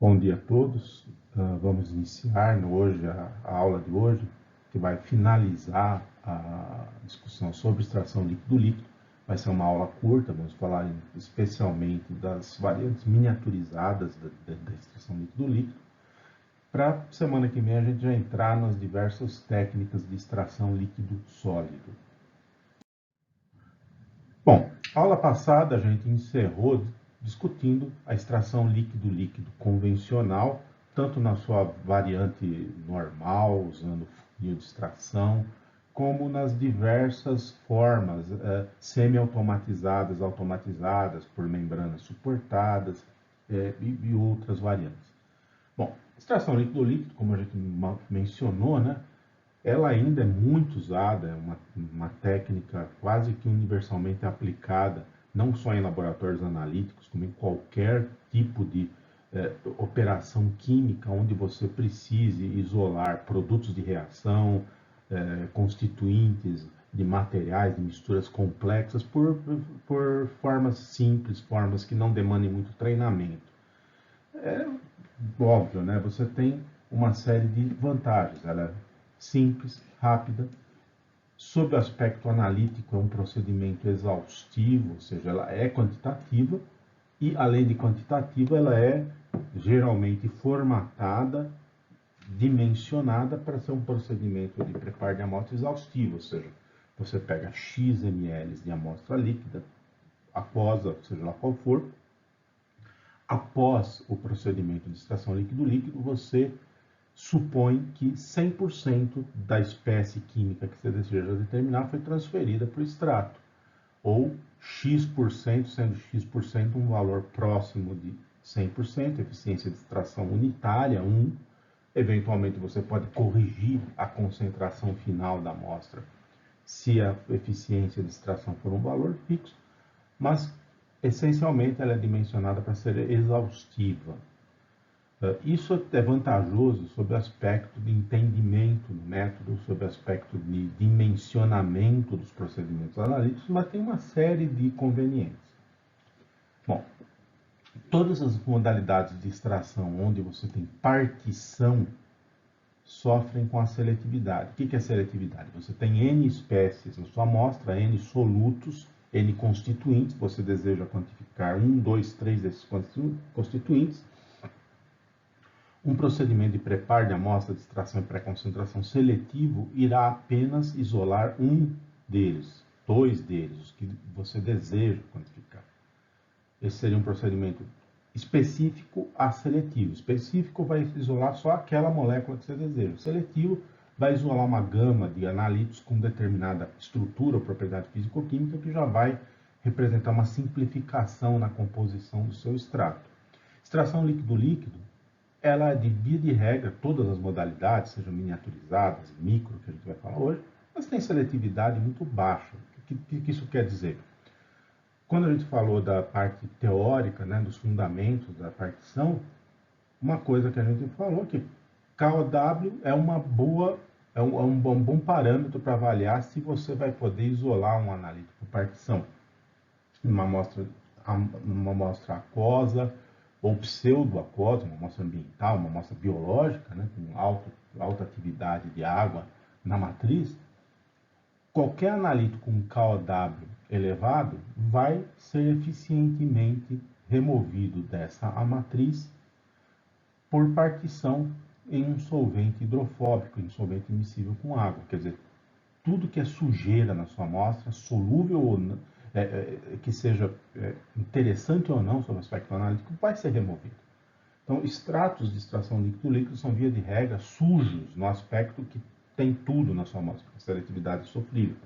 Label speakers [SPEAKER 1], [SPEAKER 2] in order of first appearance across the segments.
[SPEAKER 1] Bom dia a todos. Vamos iniciar hoje a aula de hoje, que vai finalizar a discussão sobre extração líquido-líquido. Vai ser uma aula curta, vamos falar especialmente das variantes miniaturizadas da extração líquido-líquido. Para semana que vem a gente já entrar nas diversas técnicas de extração líquido-sólido. Bom, a aula passada a gente encerrou discutindo a extração líquido-líquido convencional, tanto na sua variante normal, usando funil de extração, como nas diversas formas semi-automatizadas, automatizadas, por membranas suportadas e outras variantes. Bom, extração líquido-líquido, como a gente mencionou, né? Ela ainda é muito usada, é uma técnica quase que universalmente aplicada, não só em laboratórios analíticos, como em qualquer tipo de operação química onde você precise isolar produtos de reação, constituintes de materiais, de misturas complexas, por formas simples, formas que não demandem muito treinamento. É óbvio, né? Você tem uma série de vantagens. Ela é simples, rápida. Sob o aspecto analítico, é um procedimento exaustivo, ou seja, ela é quantitativa e, além de quantitativa, ela é geralmente formatada, dimensionada para ser um procedimento de preparo de amostra exaustivo, ou seja, você pega X ml de amostra líquida, aquosa, seja lá qual for. Após o procedimento de extração líquido-líquido, você supõe que 100% da espécie química que você deseja determinar foi transferida para o extrato, ou X%, sendo X% um valor próximo de 100%, eficiência de extração unitária, 1. Eventualmente você pode corrigir a concentração final da amostra se a eficiência de extração for um valor fixo, mas essencialmente ela é dimensionada para ser exaustiva. Isso é vantajoso sob o aspecto de entendimento do método, sob o aspecto de dimensionamento dos procedimentos analíticos, mas tem uma série de inconvenientes. Bom, todas as modalidades de extração onde você tem partição sofrem com a seletividade. O que é seletividade? Você tem N espécies na sua amostra, N solutos, N constituintes, você deseja quantificar 1, 2, 3 desses constituintes. Um procedimento de preparo de amostra de extração e pré-concentração seletivo irá apenas isolar um deles, 2 deles, os que você deseja quantificar. Esse seria um procedimento específico a seletivo. Específico vai isolar só aquela molécula que você deseja. O seletivo vai isolar uma gama de analíticos com determinada estrutura ou propriedade físico-química que já vai representar uma simplificação na composição do seu extrato. Extração líquido-líquido, ela, de via de regra, todas as modalidades, sejam miniaturizadas, micro, que a gente vai falar hoje, mas tem seletividade muito baixa. O que isso quer dizer? Quando a gente falou da parte teórica, né, dos fundamentos da partição, uma coisa que a gente falou que KOW é uma boa, é um bom parâmetro para avaliar se você vai poder isolar um analítico por partição. Uma amostra aquosa ou pseudo-aquosa, uma amostra ambiental, uma amostra biológica, né, com alta atividade de água na matriz, qualquer analítico com KOW elevado vai ser eficientemente removido dessa matriz por partição em um solvente hidrofóbico, em solvente miscível com água. Quer dizer, tudo que é sujeira na sua amostra, solúvel ou não, que seja interessante ou não sobre o aspecto analítico, vai ser removido. Então, extratos de extração líquido-líquido são, via de regra, sujos no aspecto que tem tudo na sua amostra, a seletividade sofrível.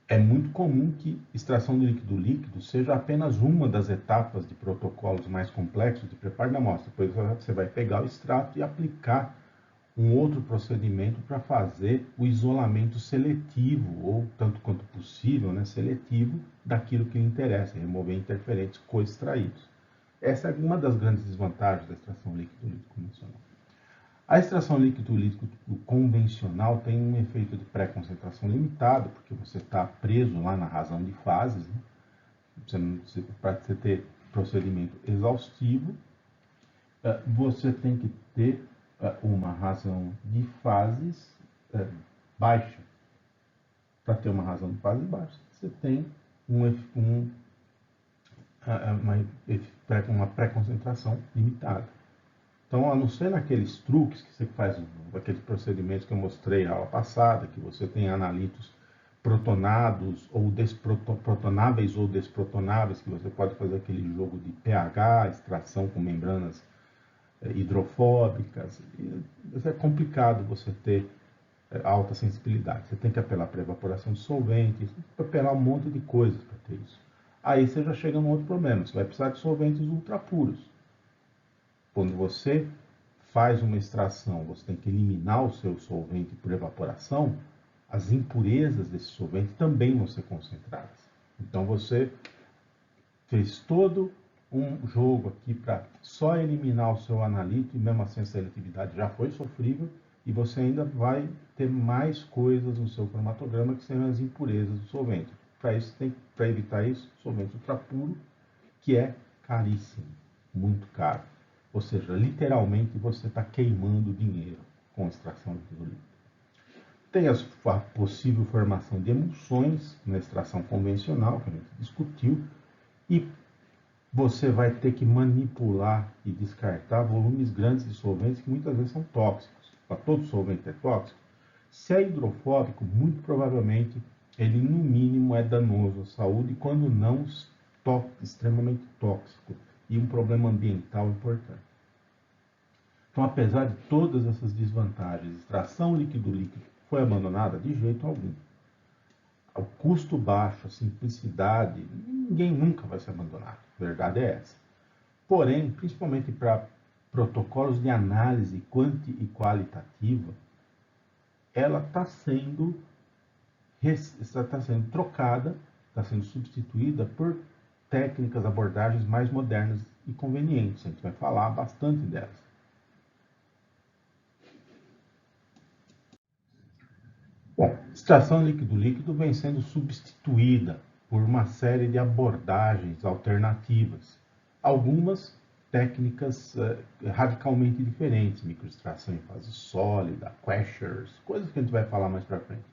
[SPEAKER 1] É muito comum que extração de líquido-líquido seja apenas uma das etapas de protocolos mais complexos de preparo da amostra, pois você vai pegar o extrato e aplicar um outro procedimento para fazer o isolamento seletivo, ou tanto quanto possível, né, seletivo, daquilo que lhe interessa, remover interferentes co-extraídos. Essa é uma das grandes desvantagens da extração líquido-líquido convencional. A extração líquido-líquido convencional tem um efeito de pré-concentração limitado, porque você está preso lá na razão de fases, né? Para você ter procedimento exaustivo, você tem que ter uma razão de fases baixa. Para ter uma razão de fases baixa, você tem uma pré-concentração limitada. Então, a não ser naqueles truques que você faz, aqueles procedimentos que eu mostrei na aula passada, que você tem analitos protonados ou protonáveis ou desprotonáveis, que você pode fazer aquele jogo de pH, extração com membranas hidrofóbicas. É complicado você ter alta sensibilidade. Você tem que apelar para evaporação de solventes, tem que apelar um monte de coisas para ter isso. Aí você já chega num outro problema, você vai precisar de solventes ultrapuros. Quando você faz uma extração, você tem que eliminar o seu solvente por evaporação, as impurezas desse solvente também vão ser concentradas. Então você fez todo um jogo aqui para só eliminar o seu analito, e mesmo assim a seletividade já foi sofrível, e você ainda vai ter mais coisas no seu cromatograma que são as impurezas do solvente. Para evitar isso, solvente ultrapuro, que é caríssimo, muito caro. Ou seja, literalmente você está queimando dinheiro com extração líquido. Tem a possível formação de emulsões na extração convencional, que a gente discutiu, e você vai ter que manipular e descartar volumes grandes de solventes que muitas vezes são tóxicos. Para todo solvente é tóxico. Se é hidrofóbico, muito provavelmente ele no mínimo é danoso à saúde, quando não extremamente tóxico e um problema ambiental importante. Então, apesar de todas essas desvantagens, extração líquido-líquido foi abandonada de jeito algum. O custo baixo, a simplicidade, ninguém nunca vai ser abandonado. A verdade é essa. Porém, principalmente para protocolos de análise quanti e qualitativa, ela está sendo trocada, está sendo substituída por técnicas, abordagens mais modernas e convenientes. A gente vai falar bastante delas. Bom, extração líquido-líquido vem sendo substituída por uma série de abordagens alternativas. Algumas técnicas radicalmente diferentes, microextração em fase sólida, quashers, coisas que a gente vai falar mais para frente.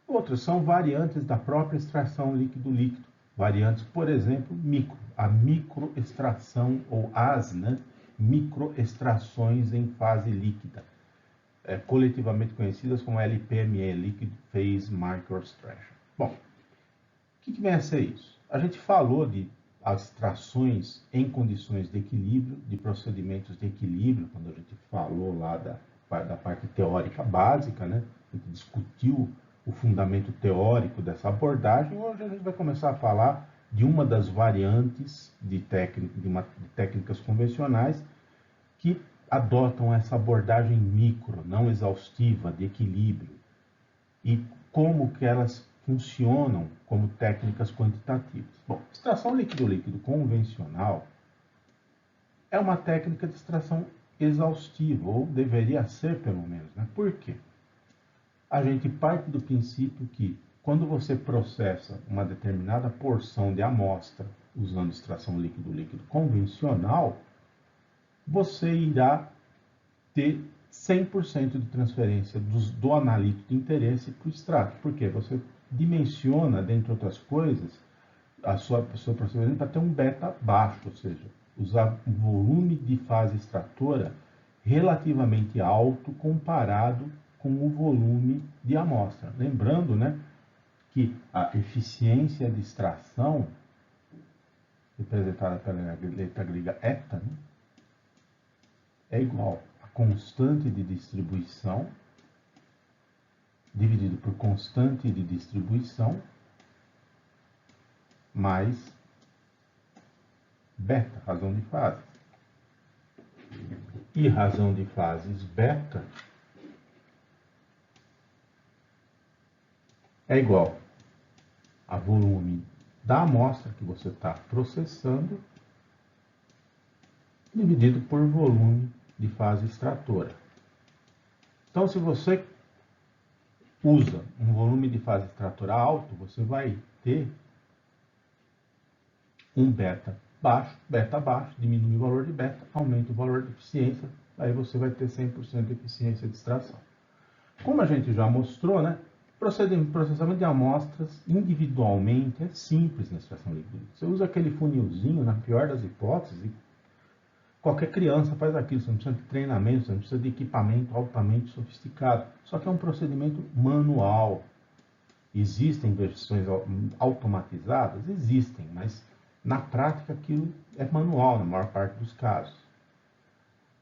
[SPEAKER 1] Outras são variantes da própria extração líquido-líquido. Variantes, por exemplo, a microextração ou as microextrações em fase líquida, coletivamente conhecidas como LPME, Liquid Phase Microextraction. Bom, o que vem a ser isso? A gente falou de extrações em condições de equilíbrio, de procedimentos de equilíbrio, quando a gente falou lá da parte teórica básica, né? A gente discutiu o fundamento teórico dessa abordagem. Hoje a gente vai começar a falar de uma das variantes de técnicas convencionais que adotam essa abordagem micro, não exaustiva, de equilíbrio, e como que elas funcionam como técnicas quantitativas. Bom, extração líquido-líquido convencional é uma técnica de extração exaustiva, ou deveria ser pelo menos, né? Por quê? A gente parte do princípio que quando você processa uma determinada porção de amostra usando extração líquido-líquido convencional, você irá ter 100% de transferência do analito de interesse para o extrato. Por quê? Você dimensiona, dentre outras coisas, o seu procedimento para ter um beta baixo, ou seja, usar um volume de fase extratora relativamente alto comparado com o volume de amostra. Lembrando, né, que a eficiência de extração, representada pela letra grega eta, né, é igual a constante de distribuição dividido por constante de distribuição mais beta, razão de fases. E razão de fases beta é igual a volume da amostra que você está processando dividido por volume de fase extratora. Então, se você usa um volume de fase extratora alto, você vai ter um beta baixo, beta baixo, diminui o valor de beta, aumenta o valor de eficiência, aí você vai ter 100% de eficiência de extração. Como a gente já mostrou, né, processamento de amostras individualmente é simples na extração líquida. Você usa aquele funilzinho, na pior das hipóteses, e qualquer criança faz aquilo, você não precisa de treinamento, você não precisa de equipamento altamente sofisticado. Só que é um procedimento manual. Existem versões automatizadas? Existem, mas na prática aquilo é manual na maior parte dos casos.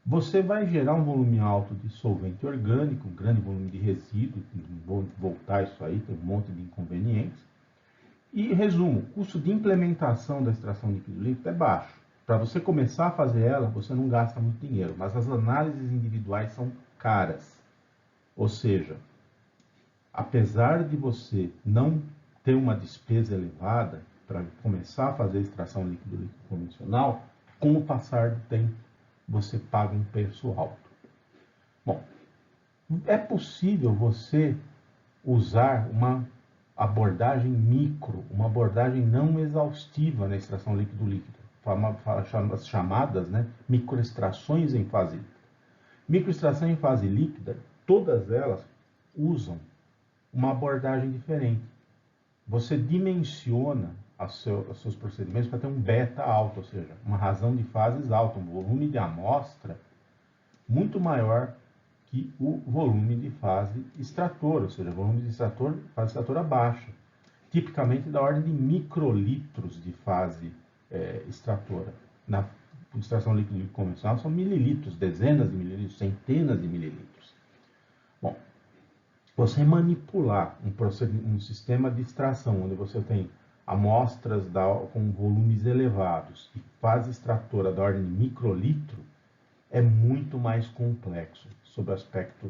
[SPEAKER 1] Você vai gerar um volume alto de solvente orgânico, um grande volume de resíduo, não vou voltar isso aí, tem um monte de inconvenientes. E, resumo, o custo de implementação da extração líquido-líquido é baixo. Para você começar a fazer ela, você não gasta muito dinheiro, mas as análises individuais são caras. Ou seja, apesar de você não ter uma despesa elevada para começar a fazer extração líquido-líquido convencional, com o passar do tempo, você paga um preço alto. Bom, é possível você usar uma abordagem micro, uma abordagem não exaustiva na extração líquido-líquido, as chamadas, né, microextrações em fase líquida. Microextração em fase líquida, todas elas usam uma abordagem diferente. Você dimensiona os seus procedimentos para ter um beta alto, ou seja, uma razão de fases alta, um volume de amostra muito maior que o volume de fase extrator, ou seja, volume de fase extratora baixa, tipicamente da ordem de microlitros de fase extratora. Na extração líquida convencional são mililitros, dezenas de mililitros, centenas de mililitros. Bom, você manipular um sistema de extração onde você tem amostras com volumes elevados e fase extratora da ordem de microlitro é muito mais complexo sob o aspecto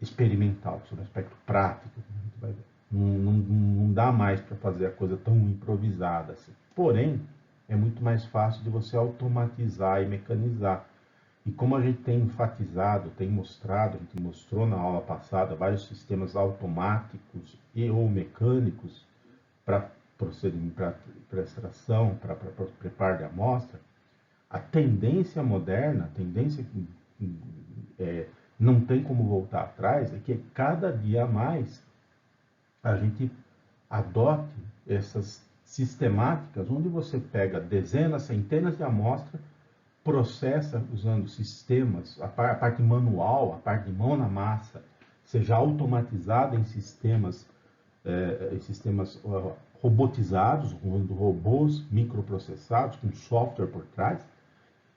[SPEAKER 1] experimental, sob o aspecto prático. Não dá mais para fazer a coisa tão improvisada assim. Porém, é muito mais fácil de você automatizar e mecanizar. E como a gente tem enfatizado, tem mostrado, a gente mostrou na aula passada, vários sistemas automáticos e ou mecânicos para extração, para preparo de amostra, a tendência moderna, a tendência que não tem como voltar atrás, é que cada dia mais a gente adote essas sistemáticas onde você pega dezenas, centenas de amostras, processa usando sistemas, a parte manual, a parte de mão na massa, seja automatizada em sistemas robotizados, usando robôs microprocessados, com software por trás,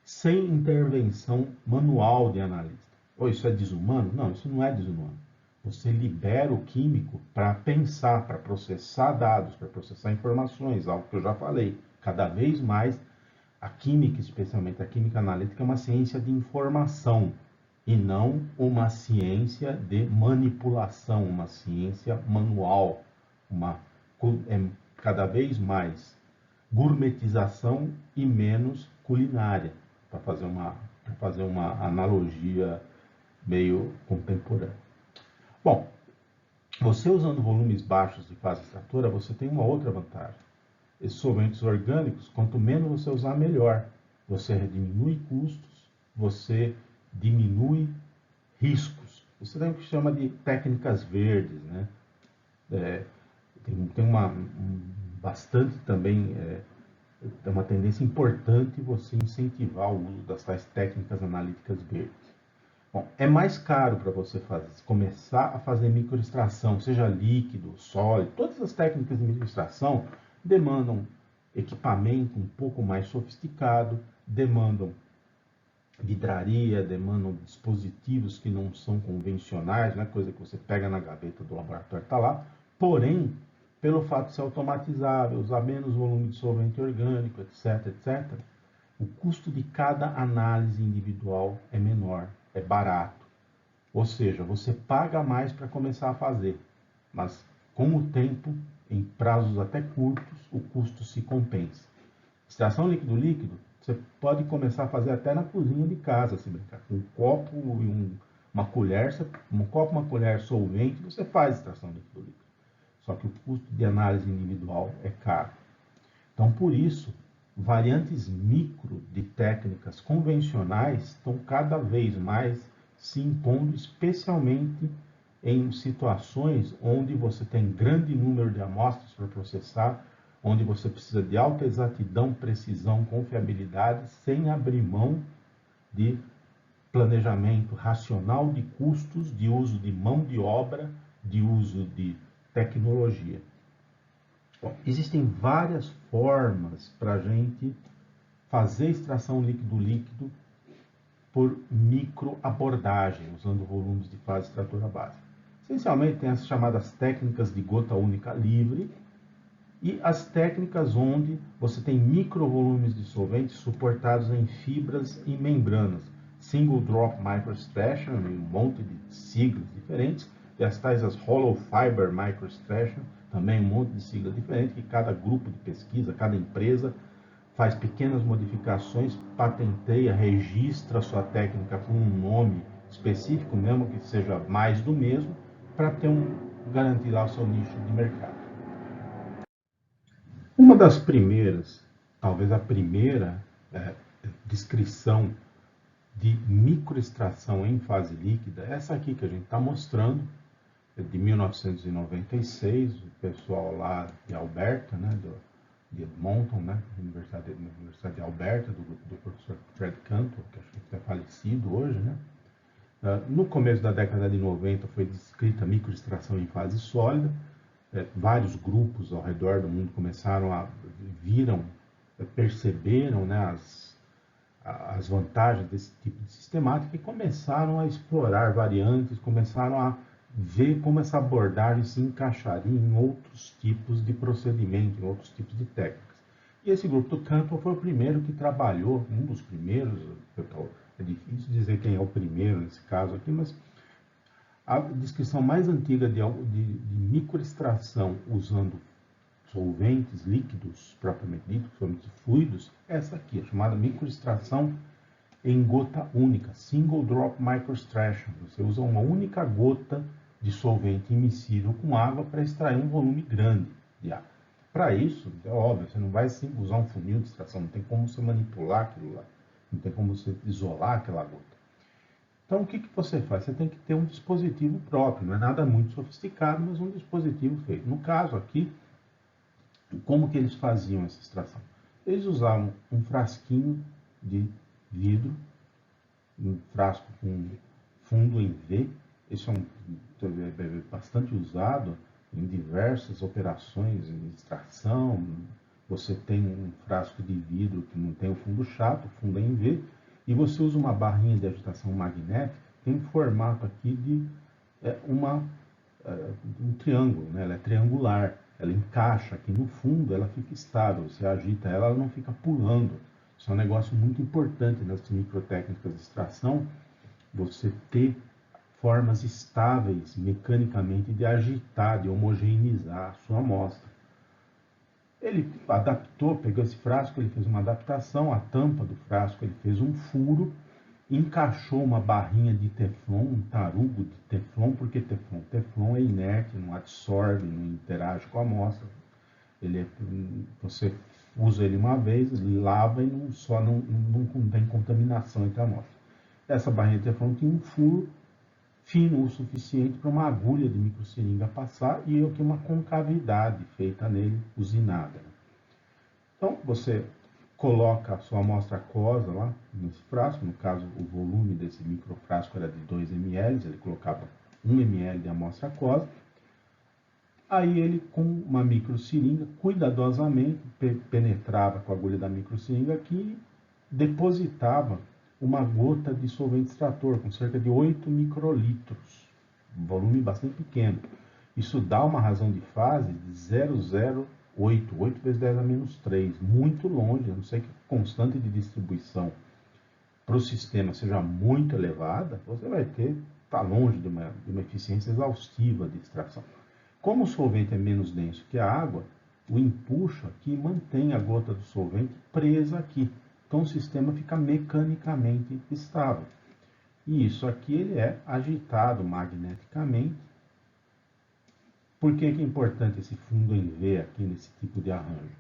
[SPEAKER 1] sem intervenção manual de analista. Ou isso é desumano? Não, isso não é desumano. Você libera o químico para pensar, para processar dados, para processar informações, algo que eu já falei. Cada vez mais a química, especialmente a química analítica, é uma ciência de informação e não uma ciência de manipulação, uma ciência manual, cada vez mais gourmetização e menos culinária, para fazer uma analogia meio contemporânea. Bom, você usando volumes baixos de fase extratora, você tem uma outra vantagem. Esses solventes orgânicos, quanto menos você usar, melhor. Você diminui custos, você diminui riscos. Isso tem o que chama de técnicas verdes, né? Tem bastante também, é uma tendência importante você incentivar o uso das tais técnicas analíticas verdes. Bom, é mais caro para você começar a fazer microextração, seja líquido, sólido, todas as técnicas de microextração demandam equipamento um pouco mais sofisticado, demandam vidraria, demandam dispositivos que não são convencionais, não é coisa que você pega na gaveta do laboratório e está lá. Porém, pelo fato de ser automatizável, usar menos volume de solvente orgânico, etc., o custo de cada análise individual é menor, é barato. Ou seja, você paga mais para começar a fazer, mas com o tempo, em prazos até curtos, o custo se compensa. Extração líquido-líquido, você pode começar a fazer até na cozinha de casa, se brincar. Com um copo e uma colher, uma colher solvente, você faz extração líquido-líquido. Só que o custo de análise individual é caro. Então, por isso, variantes micro de técnicas convencionais estão cada vez mais se impondo, especialmente em situações onde você tem grande número de amostras para processar, onde você precisa de alta exatidão, precisão, confiabilidade, sem abrir mão de planejamento racional de custos, de uso de mão de obra, de uso de tecnologia. Bom, existem várias formas para a gente fazer extração líquido-líquido por microabordagem, usando volumes de fase extratora básica. Essencialmente, tem as chamadas técnicas de gota única livre e as técnicas onde você tem microvolumes de solventes suportados em fibras e membranas. Single Drop Microextraction, um monte de siglas diferentes, e as tais as Hollow Fiber Microextraction, também um monte de siglas diferentes, que cada grupo de pesquisa, cada empresa faz pequenas modificações, patenteia, registra sua técnica com um nome específico, mesmo que seja mais do mesmo, para garantir lá o seu nicho de mercado. Uma das primeiras, talvez a primeira descrição de microextração em fase líquida, essa aqui que a gente está mostrando, é de 1996, o pessoal lá de Alberta, né, de Edmonton, né, Universidade de Alberta, do professor Fred Cantor, que acho que é falecido hoje, né. No começo da década de 90 foi descrita a microextração em fase sólida. Vários grupos ao redor do mundo perceberam, né, as vantagens desse tipo de sistemática e começaram a explorar variantes, começaram a ver como essa abordagem se encaixaria em outros tipos de procedimento, em outros tipos de técnicas. E esse grupo do Cantor foi o primeiro que trabalhou, um dos primeiros, é difícil dizer quem é o primeiro nesse caso aqui, mas a descrição mais antiga de microextração usando solventes líquidos, propriamente dito, solventes fluidos, é essa aqui, a chamada microextração em gota única, Single Drop Microextraction. Você usa uma única gota de solvente immiscível com água para extrair um volume grande de água. Para isso, é óbvio, você não vai usar um funil de extração, não tem como você manipular aquilo lá, não tem como você isolar aquela gota. Então, o que você faz? Você tem que ter um dispositivo próprio, não é nada muito sofisticado, mas um dispositivo feito. No caso aqui, como que eles faziam essa extração? Eles usavam um frasquinho de vidro, um frasco com fundo em V. Isso é bastante usado em diversas operações de extração. Você tem um frasco de vidro que não tem o fundo chato, o fundo é em V, e você usa uma barrinha de agitação magnética que tem formato aqui de um triângulo, né? Ela é triangular, ela encaixa aqui no fundo, ela fica estável, você agita ela, ela não fica pulando. Isso é um negócio muito importante nas microtécnicas de extração, você ter formas estáveis mecanicamente de agitar, de homogeneizar a sua amostra. Ele adaptou, pegou esse frasco, ele fez uma adaptação, a tampa do frasco ele fez um furo, encaixou uma barrinha de teflon, um tarugo de teflon, porque teflon é inerte, não absorve, não interage com a amostra. Você usa ele uma vez, lava e não tem contaminação entre a amostra. Essa barrinha de teflon tinha um furo fino o suficiente para uma agulha de microseringa passar e aqui uma concavidade feita nele, usinada. Então, você coloca a sua amostra aquosa lá nesse frasco, no caso o volume desse microfrasco era de 2 ml, ele colocava 1 ml de amostra aquosa, aí ele com uma microseringa, cuidadosamente, penetrava com a agulha da microseringa aqui e depositava uma gota de solvente extrator com cerca de 8 microlitros, um volume bastante pequeno. Isso dá uma razão de fase de 0,08, 8 vezes 10 a menos 3, muito longe, a não ser que a constante de distribuição para o sistema seja muito elevada, você vai estar longe de uma eficiência exaustiva de extração. Como o solvente é menos denso que a água, o empuxo aqui mantém a gota do solvente presa aqui. Então o sistema fica mecanicamente estável. E isso aqui ele é agitado magneticamente. Por que é importante esse fundo em V aqui nesse tipo de arranjo?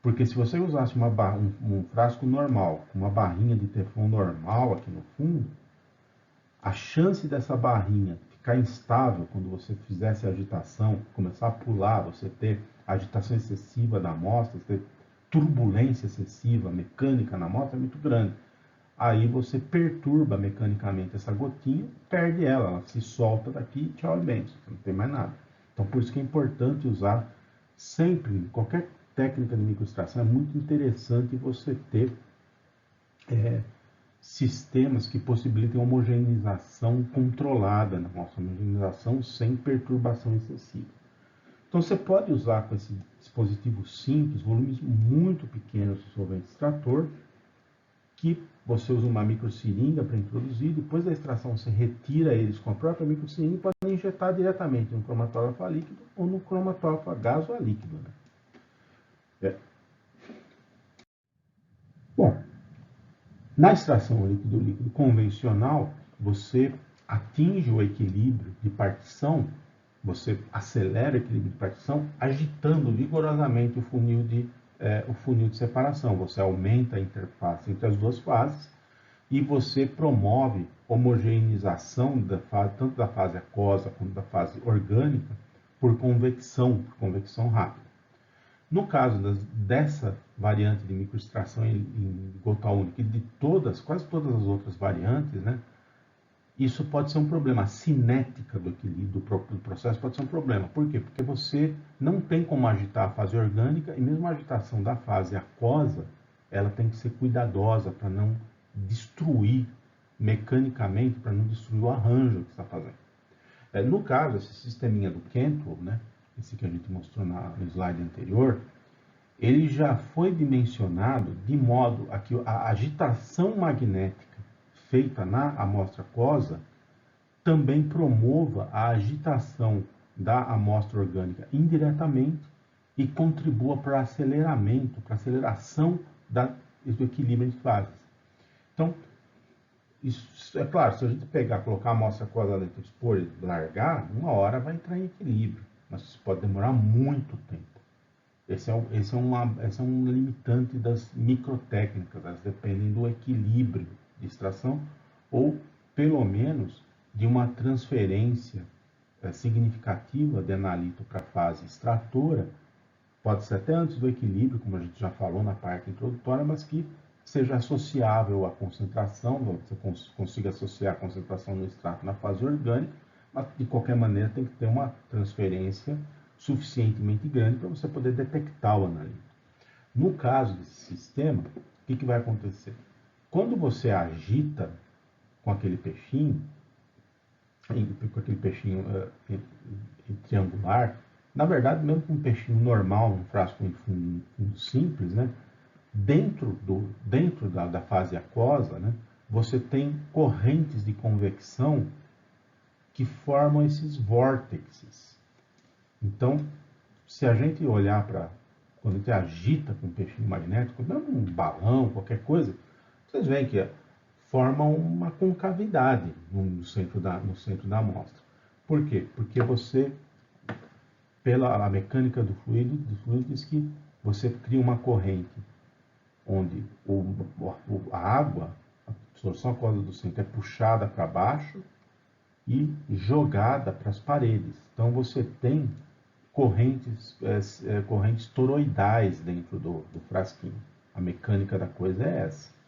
[SPEAKER 1] Porque se você usasse um frasco normal, com uma barrinha de teflon normal aqui no fundo, a chance dessa barrinha ficar instável quando você fizesse a agitação, começar a pular, você ter agitação excessiva da amostra, ter turbulência excessiva mecânica na amostra é muito grande. Aí você perturba mecanicamente essa gotinha, perde ela se solta daqui, tchau e bem, não tem mais nada. Então por isso que é importante usar sempre, qualquer técnica de microextração, é muito interessante você ter sistemas que possibilitem homogeneização controlada na nossa homogeneização sem perturbação excessiva. Então você pode usar com esse dispositivo simples, volumes muito pequenos de solvente extrator, que você usa uma microseringa para introduzir, depois da extração você retira eles com a própria microseringa e pode injetar diretamente no cromatógrafo a líquido ou no cromatógrafo a gás ou a líquido. Né? Bom, na extração líquido-líquido convencional, você atinge o equilíbrio de partição, você acelera o equilíbrio de partição agitando vigorosamente o funil de separação. Você aumenta a interface entre as duas fases e você promove homogeneização tanto da fase aquosa quanto da fase orgânica por convecção rápida. No caso dessa variante de microextração em gota única e de quase todas as outras variantes, né, isso pode ser um problema. A cinética do equilíbrio do processo pode ser um problema. Por quê? Porque você não tem como agitar a fase orgânica e mesmo a agitação da fase aquosa, ela tem que ser cuidadosa para não destruir mecanicamente, para não destruir o arranjo que está fazendo. No caso, esse sisteminha do Cantwell, né, esse que a gente mostrou no slide anterior, ele já foi dimensionado de modo a que a agitação magnética feita na amostra aquosa também promova a agitação da amostra orgânica indiretamente e contribua para aceleramento, para aceleração do equilíbrio entre fases. Então, isso é claro, se a gente colocar a amostra aquosa dentro, expor e largar, uma hora vai entrar em equilíbrio, mas isso pode demorar muito tempo. Esse é um limitante das microtécnicas, elas dependem do equilíbrio de extração ou, pelo menos, de uma transferência significativa de analito para a fase extratora, pode ser até antes do equilíbrio, como a gente já falou na parte introdutória, mas que seja associável à concentração, você consiga associar a concentração no extrato na fase orgânica, mas de qualquer maneira tem que ter uma transferência suficientemente grande para você poder detectar o analito. No caso desse sistema, o que vai acontecer? Quando você agita com aquele peixinho triangular, na verdade, mesmo com um peixinho normal, um frasco em fundo simples, né, dentro da fase aquosa, né, você tem correntes de convecção que formam esses vórtices. Então, se a gente olhar para quando a gente agita com um peixinho magnético, mesmo um balão, qualquer coisa, vocês veem que forma uma concavidade no centro da amostra. Por quê? Porque você, pela mecânica do fluido diz que você cria uma corrente onde a água, a absorção aquosa do centro é puxada para baixo e jogada para as paredes. Então você tem correntes toroidais dentro do frasquinho. A mecânica da coisa é essa.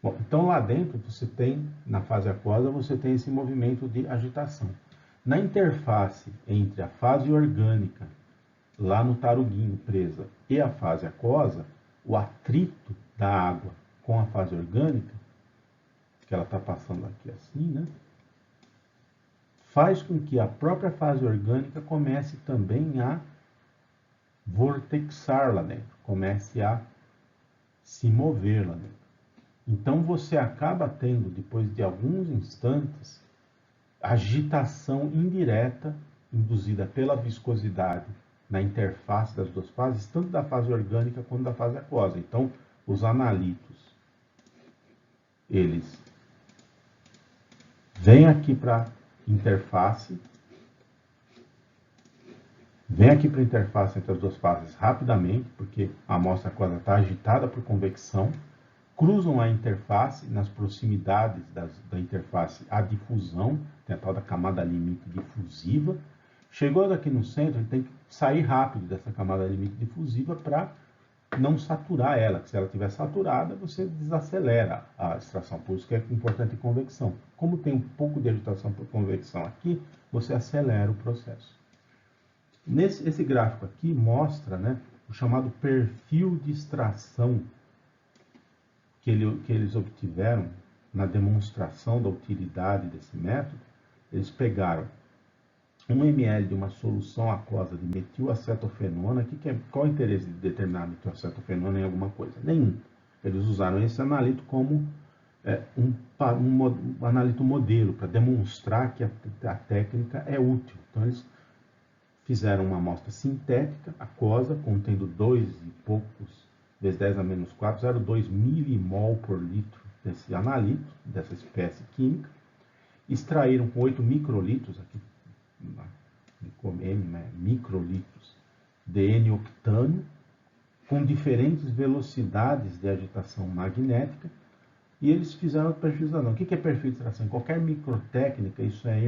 [SPEAKER 1] Bom, então lá dentro você tem, na fase aquosa, você tem esse movimento de agitação. Na interface entre a fase orgânica, lá no taruguinho presa, e a fase aquosa, o atrito da água com a fase orgânica, que ela está passando aqui assim, né? Faz com que a própria fase orgânica comece também a vortexar lá dentro, comece a se mover lá dentro. Então você acaba tendo, depois de alguns instantes, agitação indireta induzida pela viscosidade na interface das duas fases, tanto da fase orgânica quanto da fase aquosa. Então, os analitos, eles vêm aqui para a interface, vem aqui para a interface entre as duas faces rapidamente, porque a amostra aquosa está agitada por convecção, cruzam a interface, nas proximidades da interface a difusão, tem a tal da camada limite difusiva. Chegou aqui no centro, ele tem que sair rápido dessa camada limite difusiva para não saturar ela, que se ela estiver saturada, você desacelera a extração, por isso que é importante a convecção. Como tem um pouco de agitação por convecção aqui, você acelera o processo. Esse gráfico aqui mostra, né, o chamado perfil de extração que eles obtiveram na demonstração da utilidade desse método. Eles pegaram 1 ml de uma solução aquosa de metilacetofenona. Qual é o interesse de determinar metilacetofenona em alguma coisa? Nenhum. Eles usaram esse analito como um analito modelo para demonstrar que a técnica é útil. Então, eles fizeram uma amostra sintética, aquosa, contendo 2 e poucos vezes 10 a menos 4, 0,2 milimol por litro desse analito, dessa espécie química. Extraíram com 8 microlitros, aqui, microlitros de N-octano, com diferentes velocidades de agitação magnética, e eles fizeram a perfil de extração. O que é perfil de extração? Em qualquer microtécnica, isso aí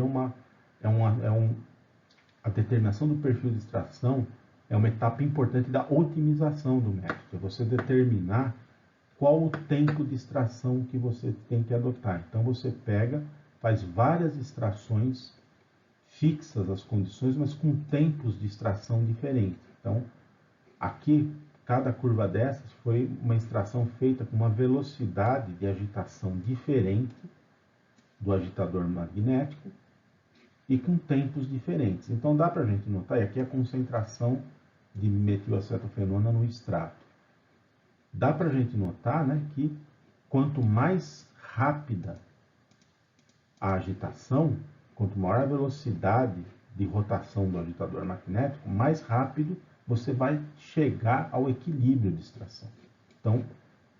[SPEAKER 1] a determinação do perfil de extração é uma etapa importante da otimização do método. É você determinar qual o tempo de extração que você tem que adotar. Então você faz várias extrações fixas as condições, mas com tempos de extração diferentes. Então, aqui, cada curva dessas foi uma extração feita com uma velocidade de agitação diferente do agitador magnético e com tempos diferentes. Então, dá para a gente notar, e aqui a concentração de metilacetofenona no extrato. Dá para a gente notar, né, que quanto mais rápida a agitação, quanto maior a velocidade de rotação do agitador magnético, mais rápido você vai chegar ao equilíbrio de extração. Então,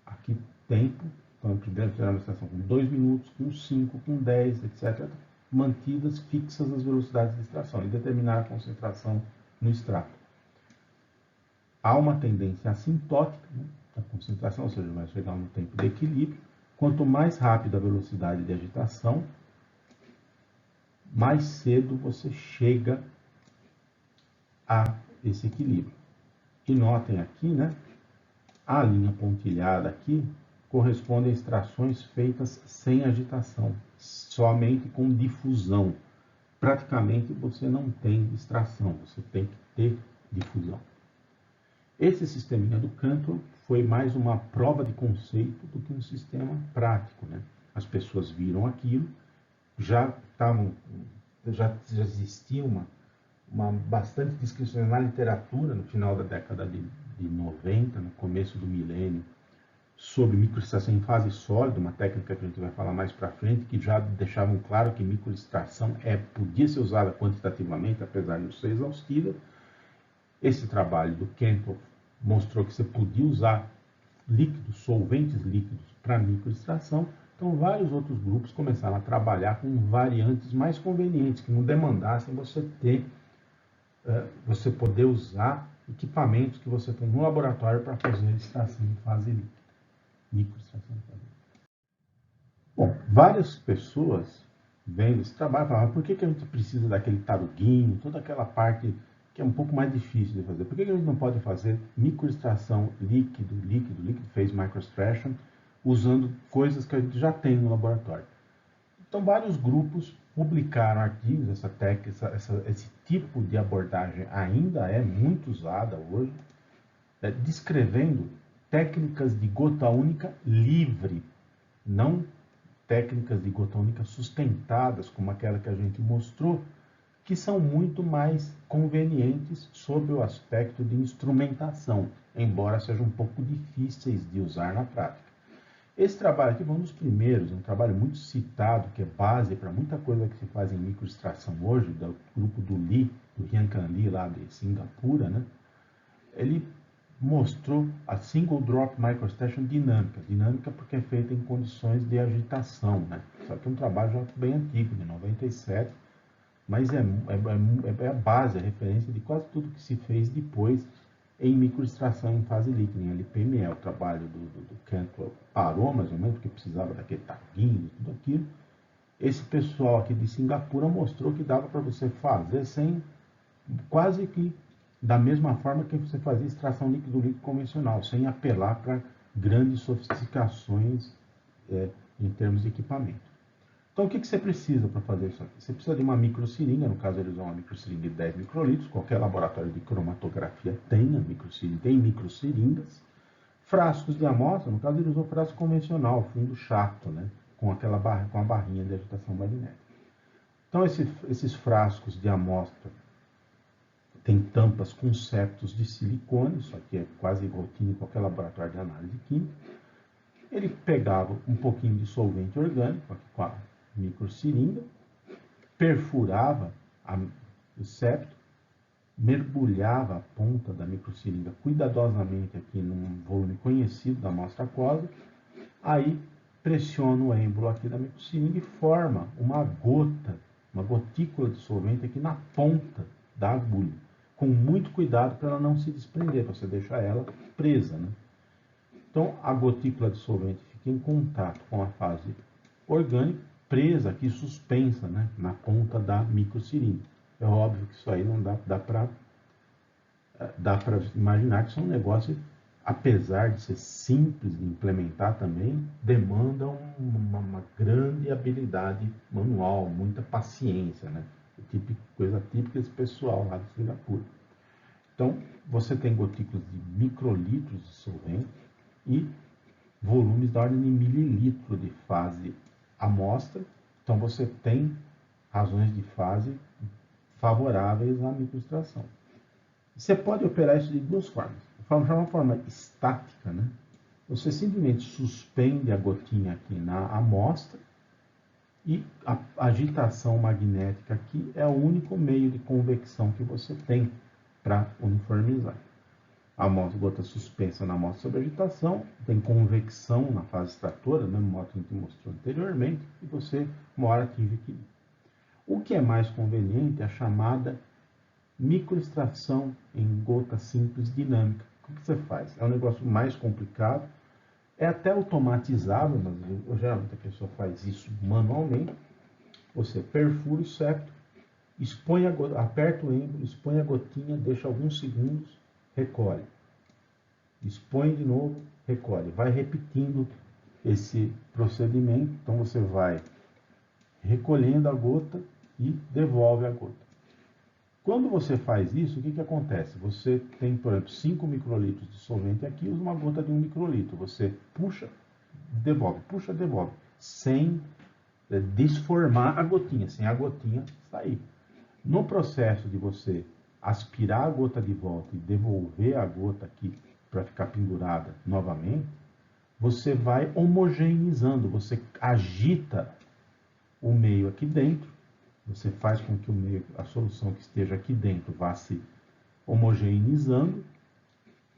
[SPEAKER 1] aqui tempo, então primeiro tirar uma extração com 2 minutos, com 5, com 10, etc., mantidas fixas as velocidades de extração e determinar a concentração no extrato. Há uma tendência assintótica, né, da concentração, ou seja, vai chegar no tempo de equilíbrio. Quanto mais rápida a velocidade de agitação, mais cedo você chega a esse equilíbrio. E notem aqui, né, a linha pontilhada aqui corresponde a extrações feitas sem agitação, somente com difusão. Praticamente você não tem extração, você tem que ter difusão. Esse sisteminha do Cantor foi mais uma prova de conceito do que um sistema prático, né? As pessoas viram aquilo, já existia uma bastante descrições na literatura no final da década de 90, no começo do milênio, sobre microextração em fase sólida, uma técnica que a gente vai falar mais para frente, que já deixavam claro que microextração podia ser usada quantitativamente, apesar de não ser exaustiva. Esse trabalho do Cantor mostrou que você podia usar líquidos, solventes líquidos para microextração. Então, vários outros grupos começaram a trabalhar com variantes mais convenientes, que não demandassem você poder usar equipamentos que você tem no laboratório para fazer extração em fase líquida, microextração em fase líquida. Bom, várias pessoas vendo esse trabalho falavam, por que a gente precisa daquele taruguinho, toda aquela parte que é um pouco mais difícil de fazer? Por que a gente não pode fazer microextração líquido, phase microextraction, usando coisas que a gente já tem no laboratório? Então, vários grupos publicaram artigos, essa técnica, esse tipo de abordagem ainda é muito usada hoje, descrevendo técnicas de gota única livre, não técnicas de gota única sustentadas, como aquela que a gente mostrou, que são muito mais convenientes sob o aspecto de instrumentação, embora sejam um pouco difíceis de usar na prática. Esse trabalho aqui foi um dos primeiros, um trabalho muito citado, que é base para muita coisa que se faz em microextração hoje, do grupo do Lee, do Hyun-Kan Lee, lá de Singapura, né? Ele mostrou a Single Drop Microextraction dinâmica porque é feita em condições de agitação, né? Só que é um trabalho já bem antigo, de 97, mas é a base, a referência de quase tudo que se fez depois em microextração em fase líquida, em LPME. O trabalho do Cantwell parou mais ou menos, porque precisava daquele taguinho e tudo aquilo. Esse pessoal aqui de Singapura mostrou que dava para você fazer sem, quase que da mesma forma que você fazia extração líquido-líquido convencional, sem apelar para grandes sofisticações em termos de equipamento. Então, o que você precisa para fazer isso aqui? Você precisa de uma microseringa, no caso eles usam uma microseringa de 10 microlitros, qualquer laboratório de cromatografia tem microseringas, frascos de amostra, no caso eles usam frasco convencional, fundo chato, né? Com a barrinha de agitação magnética. Então, esses frascos de amostra têm tampas com septos de silicone, isso aqui é quase rotina em qualquer laboratório de análise química. Ele pegava um pouquinho de solvente orgânico, aqui com a microseringa, perfurava o septo, mergulhava a ponta da microseringa cuidadosamente aqui num volume conhecido da amostra aquosa, aí pressiona o êmbolo aqui da microseringa e forma uma gota, uma gotícula de solvente aqui na ponta da agulha, com muito cuidado para ela não se desprender, para você deixar ela presa, né? Então, a gotícula de solvente fica em contato com a fase orgânica, presa aqui, suspensa, né, na ponta da microseringa. É óbvio que isso aí não dá para imaginar que isso é um negócio, apesar de ser simples de implementar também, demanda uma grande habilidade manual, muita paciência, né? Coisa típica desse pessoal lá de Singapura. Então, você tem gotículas de microlitros de solvente e volumes da ordem de mililitro de fase amostra. Então, você tem razões de fase favoráveis à microextração. Você pode operar isso de duas formas. Uma forma estática, né? Você simplesmente suspende a gotinha aqui na amostra e a agitação magnética aqui é o único meio de convecção que você tem para uniformizar. A gota suspensa na amostra sob agitação, tem convecção na fase extratora, mesmo modo que a gente mostrou anteriormente, e você, uma hora, atinge equilíbrio. O que é mais conveniente é a chamada microextração em gota simples dinâmica. O que você faz? É um negócio mais complicado, é até automatizável, mas geralmente a pessoa faz isso manualmente. Você perfura o septo, expõe aperta o êmbolo, expõe a gotinha, deixa alguns segundos, recolhe. Expõe de novo, recolhe. Vai repetindo esse procedimento. Então você vai recolhendo a gota e devolve a gota. Quando você faz isso, o que acontece? Você tem, por exemplo, 5 microlitros de solvente aqui, usa uma gota de 1 microlitro. Você puxa, devolve, sem desformar a gotinha, sem a gotinha sair. No processo de você aspirar a gota de volta e devolver a gota aqui para ficar pendurada novamente, você vai homogeneizando, você agita o meio aqui dentro, você faz com que o meio, a solução que esteja aqui dentro vá se homogeneizando,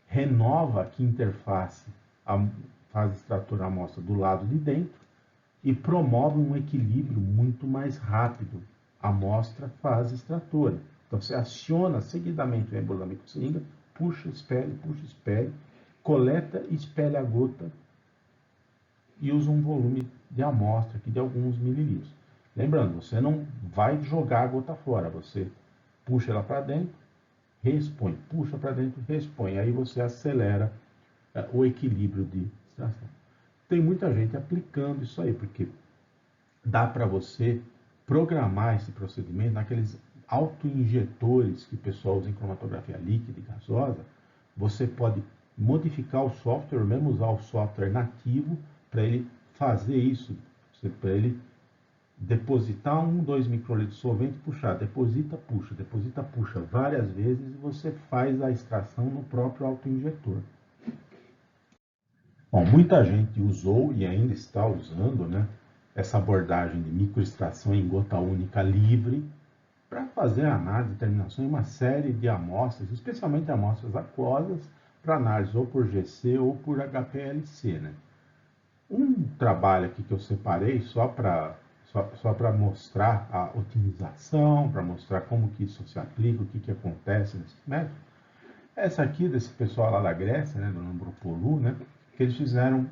[SPEAKER 1] renova aqui interface a fase extratora amostra do lado de dentro e promove um equilíbrio muito mais rápido amostra fase extratora. Então você aciona seguidamente o êmbolo da microseringa, puxa, espelhe, coleta e espelha a gota e usa um volume de amostra aqui de alguns mililitros. Lembrando, você não vai jogar a gota fora, você puxa ela para dentro, reexpõe, puxa para dentro, reexpõe. Aí você acelera o equilíbrio de extração. Tem muita gente aplicando isso aí, porque dá para você programar esse procedimento naqueles autoinjetores que o pessoal usa em cromatografia líquida e gasosa. Você pode modificar o software, mesmo usar o software nativo, para ele fazer isso, para ele depositar 1, 2 microlitros de solvente, puxar, deposita, puxa várias vezes e você faz a extração no próprio autoinjetor. Bom, muita gente usou e ainda está usando, né, essa abordagem de microextração em gota única livre para fazer análise e determinação em uma série de amostras, especialmente amostras aquosas, para análise ou por GC ou por HPLC, né? Um trabalho aqui que eu separei só só para mostrar a otimização, para mostrar como que isso se aplica, o que acontece nesse método. Essa aqui desse pessoal lá da Grécia, né, do Ambropoulou, né, que eles fizeram,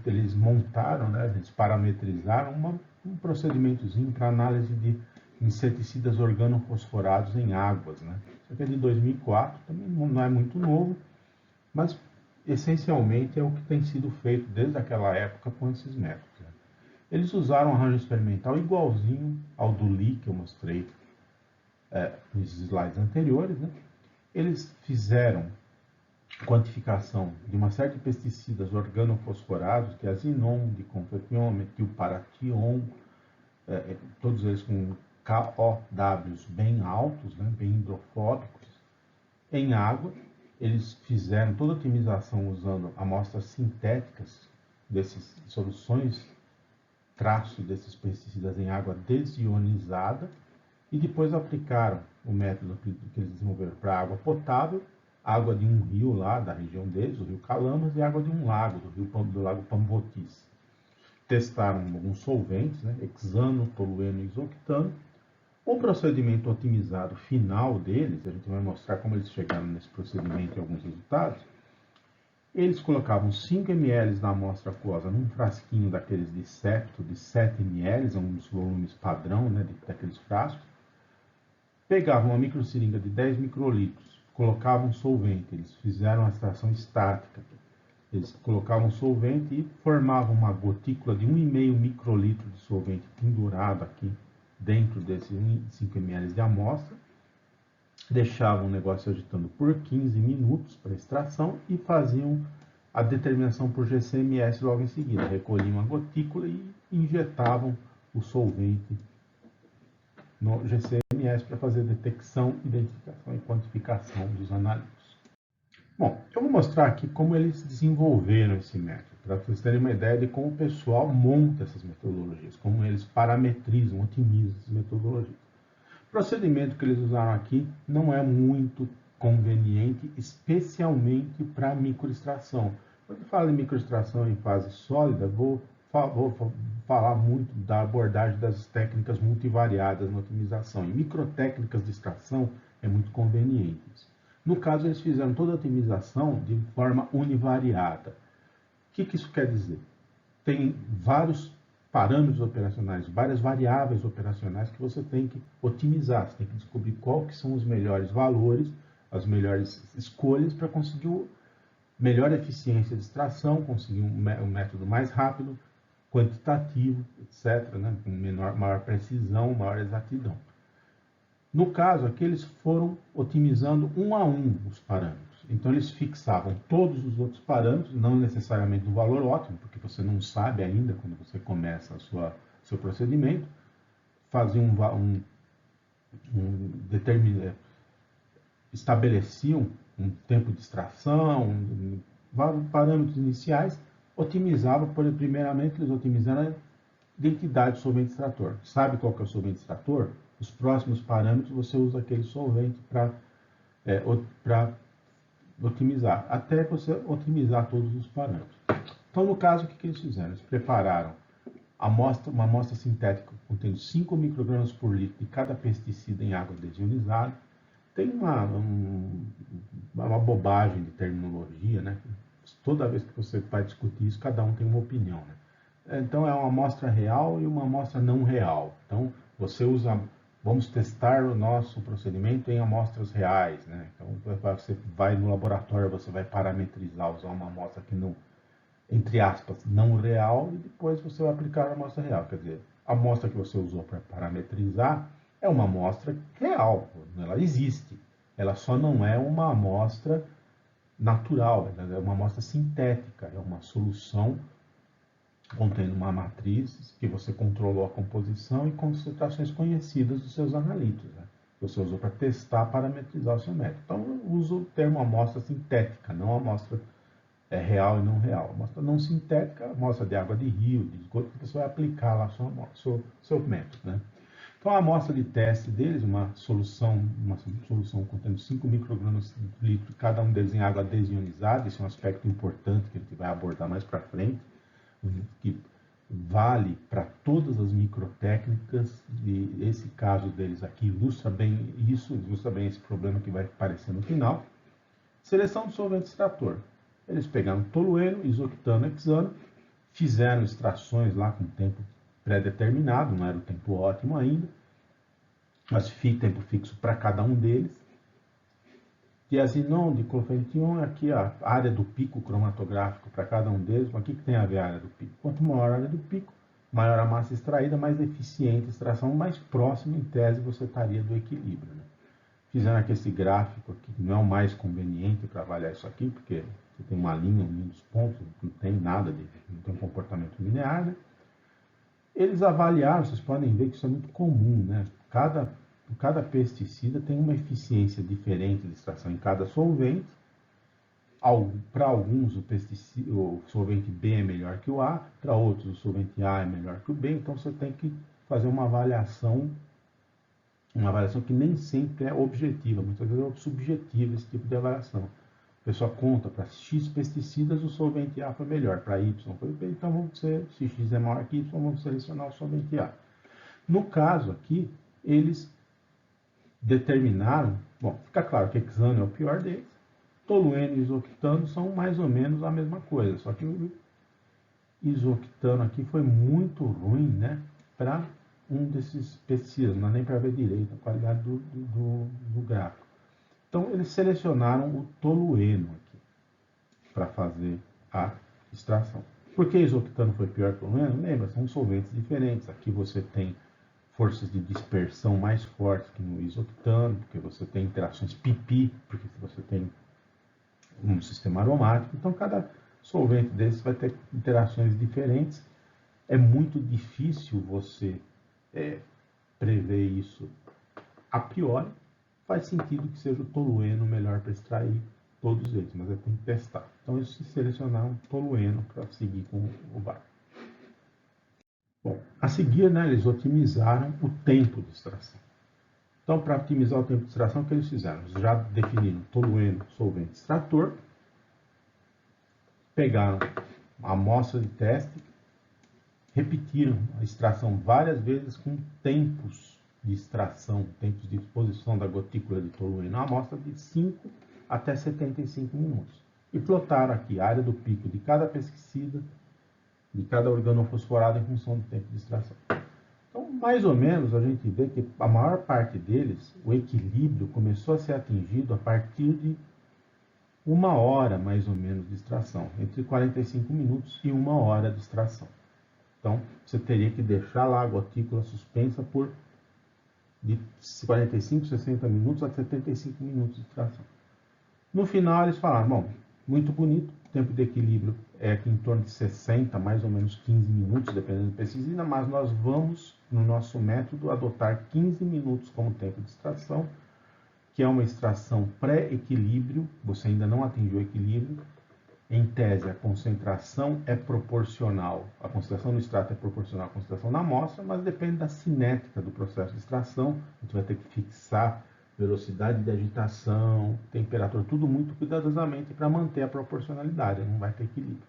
[SPEAKER 1] eles montaram, né, eles parametrizaram um procedimentozinho para análise de inseticidas organofosforados em águas, né. Isso aqui é de 2004, também não é muito novo, mas essencialmente é o que tem sido feito desde aquela época com esses métodos. Né? Eles usaram um arranjo experimental igualzinho ao do Lee que eu mostrei nos slides anteriores. Né? Eles fizeram quantificação de uma série de pesticidas organofosforados, que é azinon, diconfepion, metilparation, todos eles com KOWs bem altos, né, bem hidrofóbicos, em água. Eles fizeram toda a otimização usando amostras sintéticas dessas soluções, traço desses pesticidas em água desionizada, e depois aplicaram o método que eles desenvolveram para água potável, água de um rio lá da região deles, o rio Calamas, e água de um lago, do lago Pambotis. Testaram alguns solventes, né, hexano, tolueno e isoctano. O procedimento otimizado final deles, a gente vai mostrar como eles chegaram nesse procedimento e alguns resultados. Eles colocavam 5 ml da amostra aquosa num frasquinho daqueles de septo de 7 ml, um dos volumes padrão, né, daqueles frascos. Pegavam uma microseringa de 10 microlitros, colocavam solvente, eles fizeram a extração estática. Eles colocavam solvente e formavam uma gotícula de 1,5 microlitro de solvente pendurado aqui dentro desses 5 ml de amostra, deixavam o negócio agitando por 15 minutos para extração e faziam a determinação por GCMS logo em seguida. Recolhiam a gotícula e injetavam o solvente no GCMS para fazer detecção, identificação e quantificação dos analíticos. Bom, eu vou mostrar aqui como eles desenvolveram esse método, para vocês terem uma ideia de como o pessoal monta essas metodologias, como eles parametrizam, otimizam essas metodologias. O procedimento que eles usaram aqui não é muito conveniente, especialmente para microextração. Quando falo em microextração em fase sólida, vou falar muito da abordagem das técnicas multivariadas na otimização. E microtécnicas de extração é muito conveniente. No caso, eles fizeram toda a otimização de forma univariada. O que isso quer dizer? Tem vários parâmetros operacionais, várias variáveis operacionais que você tem que otimizar. Você tem que descobrir qual que são os melhores valores, as melhores escolhas para conseguir melhor eficiência de extração, conseguir um método mais rápido, quantitativo, etc., né? Com maior precisão, maior exatidão. No caso, aqui eles foram otimizando um a um os parâmetros. Então, eles fixavam todos os outros parâmetros, não necessariamente no valor ótimo, porque você não sabe ainda quando você começa seu procedimento, faziam estabeleciam um tempo de extração, vários parâmetros iniciais, otimizavam, primeiramente eles otimizaram a identidade do solvente extrator. Sabe qual que é o solvente extrator? Os próximos parâmetros você usa aquele solvente para otimizar, até você otimizar todos os parâmetros. Então, no caso, o que eles fizeram? Eles prepararam uma amostra sintética contendo 5 microgramas por litro de cada pesticida em água desionizada. Tem uma bobagem de terminologia, né? Toda vez que você vai discutir isso, cada um tem uma opinião, né? Então, é uma amostra real e uma amostra não real. Então, você usa... Vamos testar o nosso procedimento em amostras reais, né? Então, você vai no laboratório, você vai parametrizar, usar uma amostra que não, entre aspas, não real, e depois você vai aplicar a amostra real. Quer dizer, a amostra que você usou para parametrizar é uma amostra real, ela existe. Ela só não é uma amostra natural, ela é uma amostra sintética, é uma solução contendo uma matriz que você controlou a composição e concentrações conhecidas dos seus analíticos, né? Você usou para testar, parametrizar o seu método. Então, eu uso o termo amostra sintética, não amostra real e não real. Amostra não sintética, amostra de água de rio, de esgoto, que você vai aplicar lá seu método, né? Então, a amostra de teste deles, uma solução contendo 5 microgramas por litro, cada um deles em água desionizada. Esse é um aspecto importante que a gente vai abordar mais para frente, que vale para todas as microtécnicas, e esse caso deles aqui ilustra bem isso, ilustra bem esse problema que vai aparecer no final. Seleção do solvente extrator. Eles pegaram tolueno, isoctano, hexano, fizeram extrações lá com tempo pré-determinado, não era o tempo ótimo ainda, mas tempo fixo para cada um deles. Diazinon, diclofention, aqui a área do pico cromatográfico para cada um deles. Mas o que tem a ver a área do pico? Quanto maior a área do pico, maior a massa extraída, mais eficiente a extração, mais próximo, em tese, você estaria do equilíbrio. Né? Fizeram aqui esse gráfico, aqui, que não é o mais conveniente para avaliar isso aqui, porque você tem uma linha unindo os pontos, não tem nada, não tem um comportamento linear. Né? Eles avaliaram, vocês podem ver que isso é muito comum, né? Cada pesticida tem uma eficiência diferente de extração em cada solvente. Para alguns o solvente B é melhor que o A, para outros o solvente A é melhor que o B, então você tem que fazer uma avaliação que nem sempre é objetiva, muitas vezes é subjetiva esse tipo de avaliação. A pessoa conta para X pesticidas o solvente A foi melhor, para Y foi B, então se X é maior que Y, vamos selecionar o solvente A. No caso aqui, eles determinaram, bom, fica claro que hexano é o pior deles, tolueno e isoctano são mais ou menos a mesma coisa, só que o isoctano aqui foi muito ruim, né, para um desses pesticidas, não dá nem para ver direito a qualidade do gráfico. Então, eles selecionaram o tolueno aqui para fazer a extração. Por que isoctano foi pior que o tolueno? Lembra, são solventes diferentes. Aqui você tem forças de dispersão mais fortes que no isoctano, porque você tem interações pipi, porque você tem um sistema aromático. Então, cada solvente desses vai ter interações diferentes. É muito difícil você prever isso a priori. Faz sentido que seja o tolueno melhor para extrair todos eles, mas tem que testar. Então, eles selecionaram tolueno para seguir com o barco. Bom, a seguir, né, eles otimizaram o tempo de extração. Então, para otimizar o tempo de extração, o que eles fizeram? Eles já definiram tolueno solvente extrator, pegaram a amostra de teste, repetiram a extração várias vezes com tempos de extração, tempos de exposição da gotícula de tolueno à amostra de 5 até 75 minutos. E plotaram aqui a área do pico de cada pesticida, de cada organofosforado em função do tempo de extração. Então, mais ou menos, a gente vê que a maior parte deles, o equilíbrio começou a ser atingido a partir de 1 hora, mais ou menos, de extração, entre 45 minutos e 1 hora de extração. Então, você teria que deixar lá a gotícula suspensa por de 45, 60 minutos a 75 minutos de extração. No final, eles falaram, bom, muito bonito, o tempo de equilíbrio é aqui em torno de 60, mais ou menos 15 minutos, dependendo do pesticida, mas nós vamos, no nosso método, adotar 15 minutos como tempo de extração, que é uma extração pré-equilíbrio, você ainda não atingiu o equilíbrio. Em tese, a concentração é proporcional, a concentração no extrato é proporcional à concentração na amostra, mas depende da cinética do processo de extração. A gente vai ter que fixar velocidade de agitação, temperatura, tudo muito cuidadosamente para manter a proporcionalidade, não vai ter equilíbrio.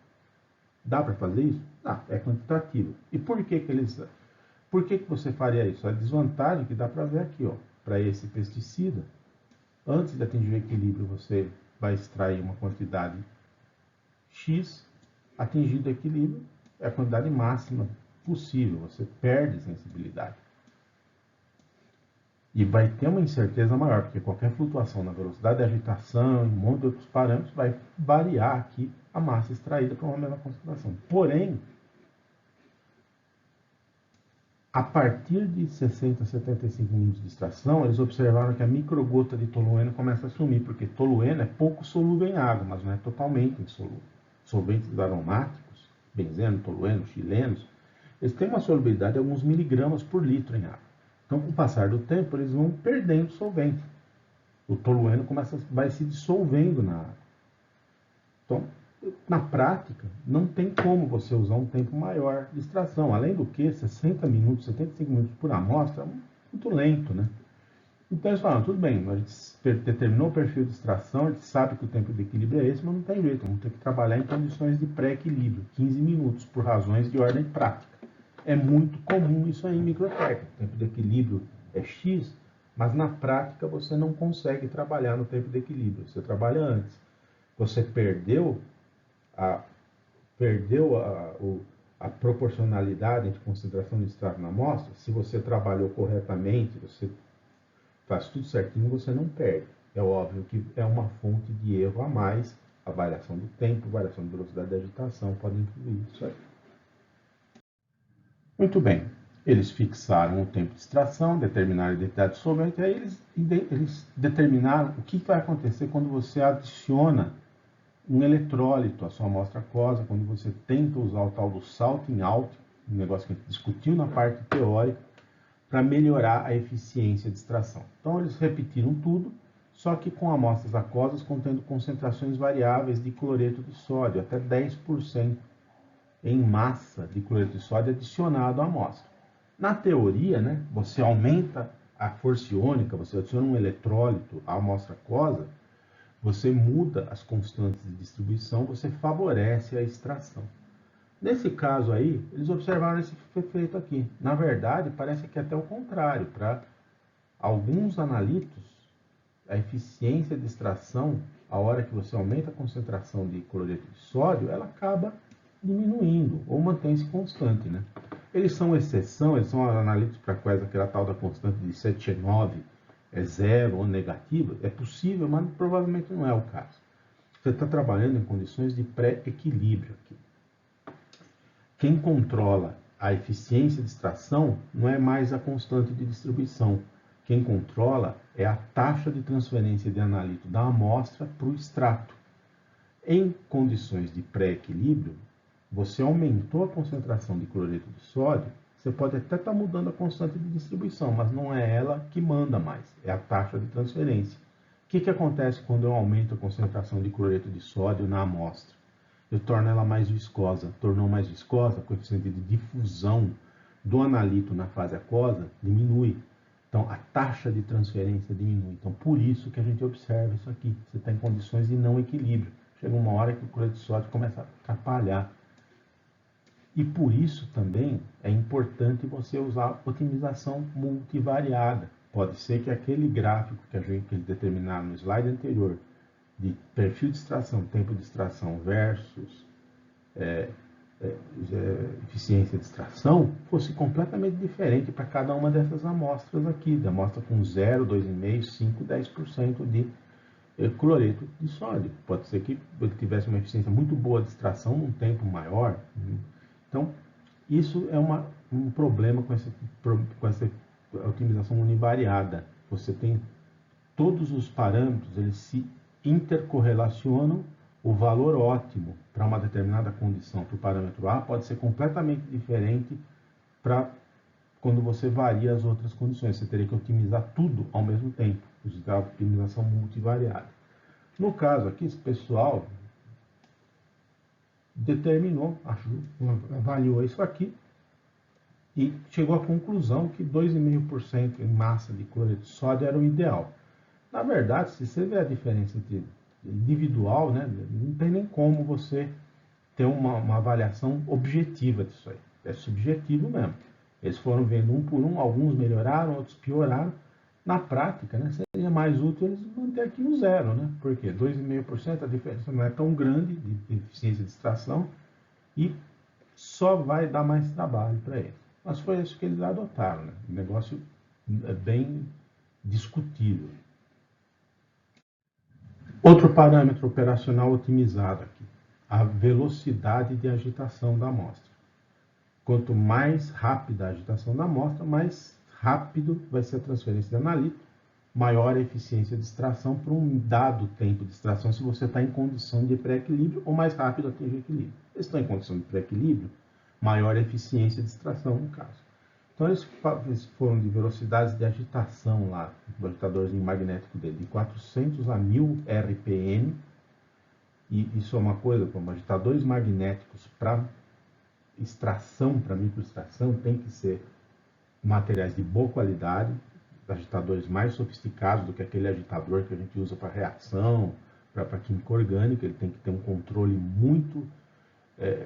[SPEAKER 1] Dá para fazer isso? Dá, é quantitativo. E por que você faria isso? A desvantagem que dá para ver aqui, ó, para esse pesticida, antes de atingir o equilíbrio, você vai extrair uma quantidade X, atingido o equilíbrio, é a quantidade máxima possível, você perde sensibilidade. E vai ter uma incerteza maior, porque qualquer flutuação na velocidade de agitação, um monte de outros parâmetros, vai variar aqui a massa extraída para uma mesma concentração. Porém, a partir de 60 a 75 minutos de extração, eles observaram que a microgota de tolueno começa a sumir, porque tolueno é pouco solúvel em água, mas não é totalmente insolúvel. Solventes aromáticos, benzeno, tolueno, chilenos, eles têm uma solubilidade de alguns miligramas por litro em água. Então, com o passar do tempo, eles vão perdendo solvente. O tolueno vai se dissolvendo na água. Então, na prática, não tem como você usar um tempo maior de extração. Além do que, 60 minutos, 75 minutos por amostra é muito lento, né? Então eles falaram, tudo bem, a gente determinou o perfil de extração, a gente sabe que o tempo de equilíbrio é esse, mas não tem jeito, vamos ter que trabalhar em condições de pré-equilíbrio, 15 minutos, por razões de ordem prática. É muito comum isso aí em microtécnica. O tempo de equilíbrio é X, mas na prática você não consegue trabalhar no tempo de equilíbrio. Você trabalha antes. Você a, a proporcionalidade entre concentração de extrato na amostra. Se você trabalhou corretamente, você faz tudo certinho, você não perde. É óbvio que é uma fonte de erro a mais. A variação do tempo, a variação de velocidade de agitação podem incluir isso aí. Muito bem. Eles fixaram o tempo de extração, determinaram a identidade do solvente, e aí eles determinaram o que vai acontecer quando você adiciona um eletrólito à sua amostra aquosa, quando você tenta usar o tal do salting out, um negócio que a gente discutiu na parte teórica, para melhorar a eficiência de extração. Então, eles repetiram tudo, só que com amostras aquosas contendo concentrações variáveis de cloreto de sódio, até 10% em massa de cloreto de sódio adicionado à amostra. Na teoria, né, você aumenta a força iônica, você adiciona um eletrólito à amostra aquosa, você muda as constantes de distribuição, você favorece a extração. Nesse caso aí, eles observaram esse efeito aqui. Na verdade, parece que é até o contrário. Para alguns analitos, a eficiência de extração, a hora que você aumenta a concentração de cloreto de sódio, ela acaba diminuindo ou mantém-se constante, né? Eles são exceção, eles são analitos para quais aquela tal da constante de 7,9 é zero ou negativa. É possível, mas provavelmente não é o caso. Você está trabalhando em condições de pré-equilíbrio aqui. Quem controla a eficiência de extração não é mais a constante de distribuição. Quem controla é a taxa de transferência de analito da amostra para o extrato. Em condições de pré-equilíbrio, você aumentou a concentração de cloreto de sódio, você pode até estar mudando a constante de distribuição, mas não é ela que manda mais, é a taxa de transferência. O que acontece quando eu aumento a concentração de cloreto de sódio na amostra? Eu torno ela mais viscosa. Tornou mais viscosa, o coeficiente de difusão do analito na fase aquosa diminui. Então, a taxa de transferência diminui. Então, por isso que a gente observa isso aqui. Você está em condições de não equilíbrio. Chega uma hora que o cloreto de sódio começa a atrapalhar. E por isso também é importante você usar otimização multivariada. Pode ser que aquele gráfico que eles determinaram no slide anterior, de perfil de extração, tempo de extração versus eficiência de extração, fosse completamente diferente para cada uma dessas amostras aqui, da amostra com 0, 2,5, 5, 10% de cloreto de sódio. Pode ser que ele tivesse uma eficiência muito boa de extração num tempo maior. Então, isso é um problema com essa otimização univariada. Você tem todos os parâmetros, eles se intercorrelacionam. O valor ótimo para uma determinada condição para o parâmetro A pode ser completamente diferente para quando você varia as outras condições. Você teria que otimizar tudo ao mesmo tempo, usar a otimização multivariada. No caso aqui, esse pessoal determinou, avaliou isso aqui e chegou à conclusão que 2,5% em massa de cloreto de sódio era o ideal. Na verdade, se você vê a diferença entre individual, né, não tem nem como você ter uma avaliação objetiva disso aí. É subjetivo mesmo. Eles foram vendo um por um, alguns melhoraram, outros pioraram. Na prática, né, seria mais útil eles manter aqui um zero, né? Porque 2,5% a diferença não é tão grande de eficiência de extração e só vai dar mais trabalho para eles. Mas foi isso que eles adotaram, né? O negócio é bem discutível. Outro parâmetro operacional otimizado aqui, a velocidade de agitação da amostra. Quanto mais rápida a agitação da amostra, mais rápido vai ser a transferência de analito, maior a eficiência de extração por um dado tempo de extração se você está em condição de pré-equilíbrio ou mais rápido atingir equilíbrio. Eles estão em condição de pré-equilíbrio, maior a eficiência de extração no caso. Então eles foram de velocidades de agitação lá, o agitadorzinho magnético dele, de 400 a 1000 RPM, e isso é uma coisa, como agitadores magnéticos para extração, para microextração, tem que ser materiais de boa qualidade, agitadores mais sofisticados do que aquele agitador que a gente usa para reação, para química orgânica. Ele tem que ter um controle muito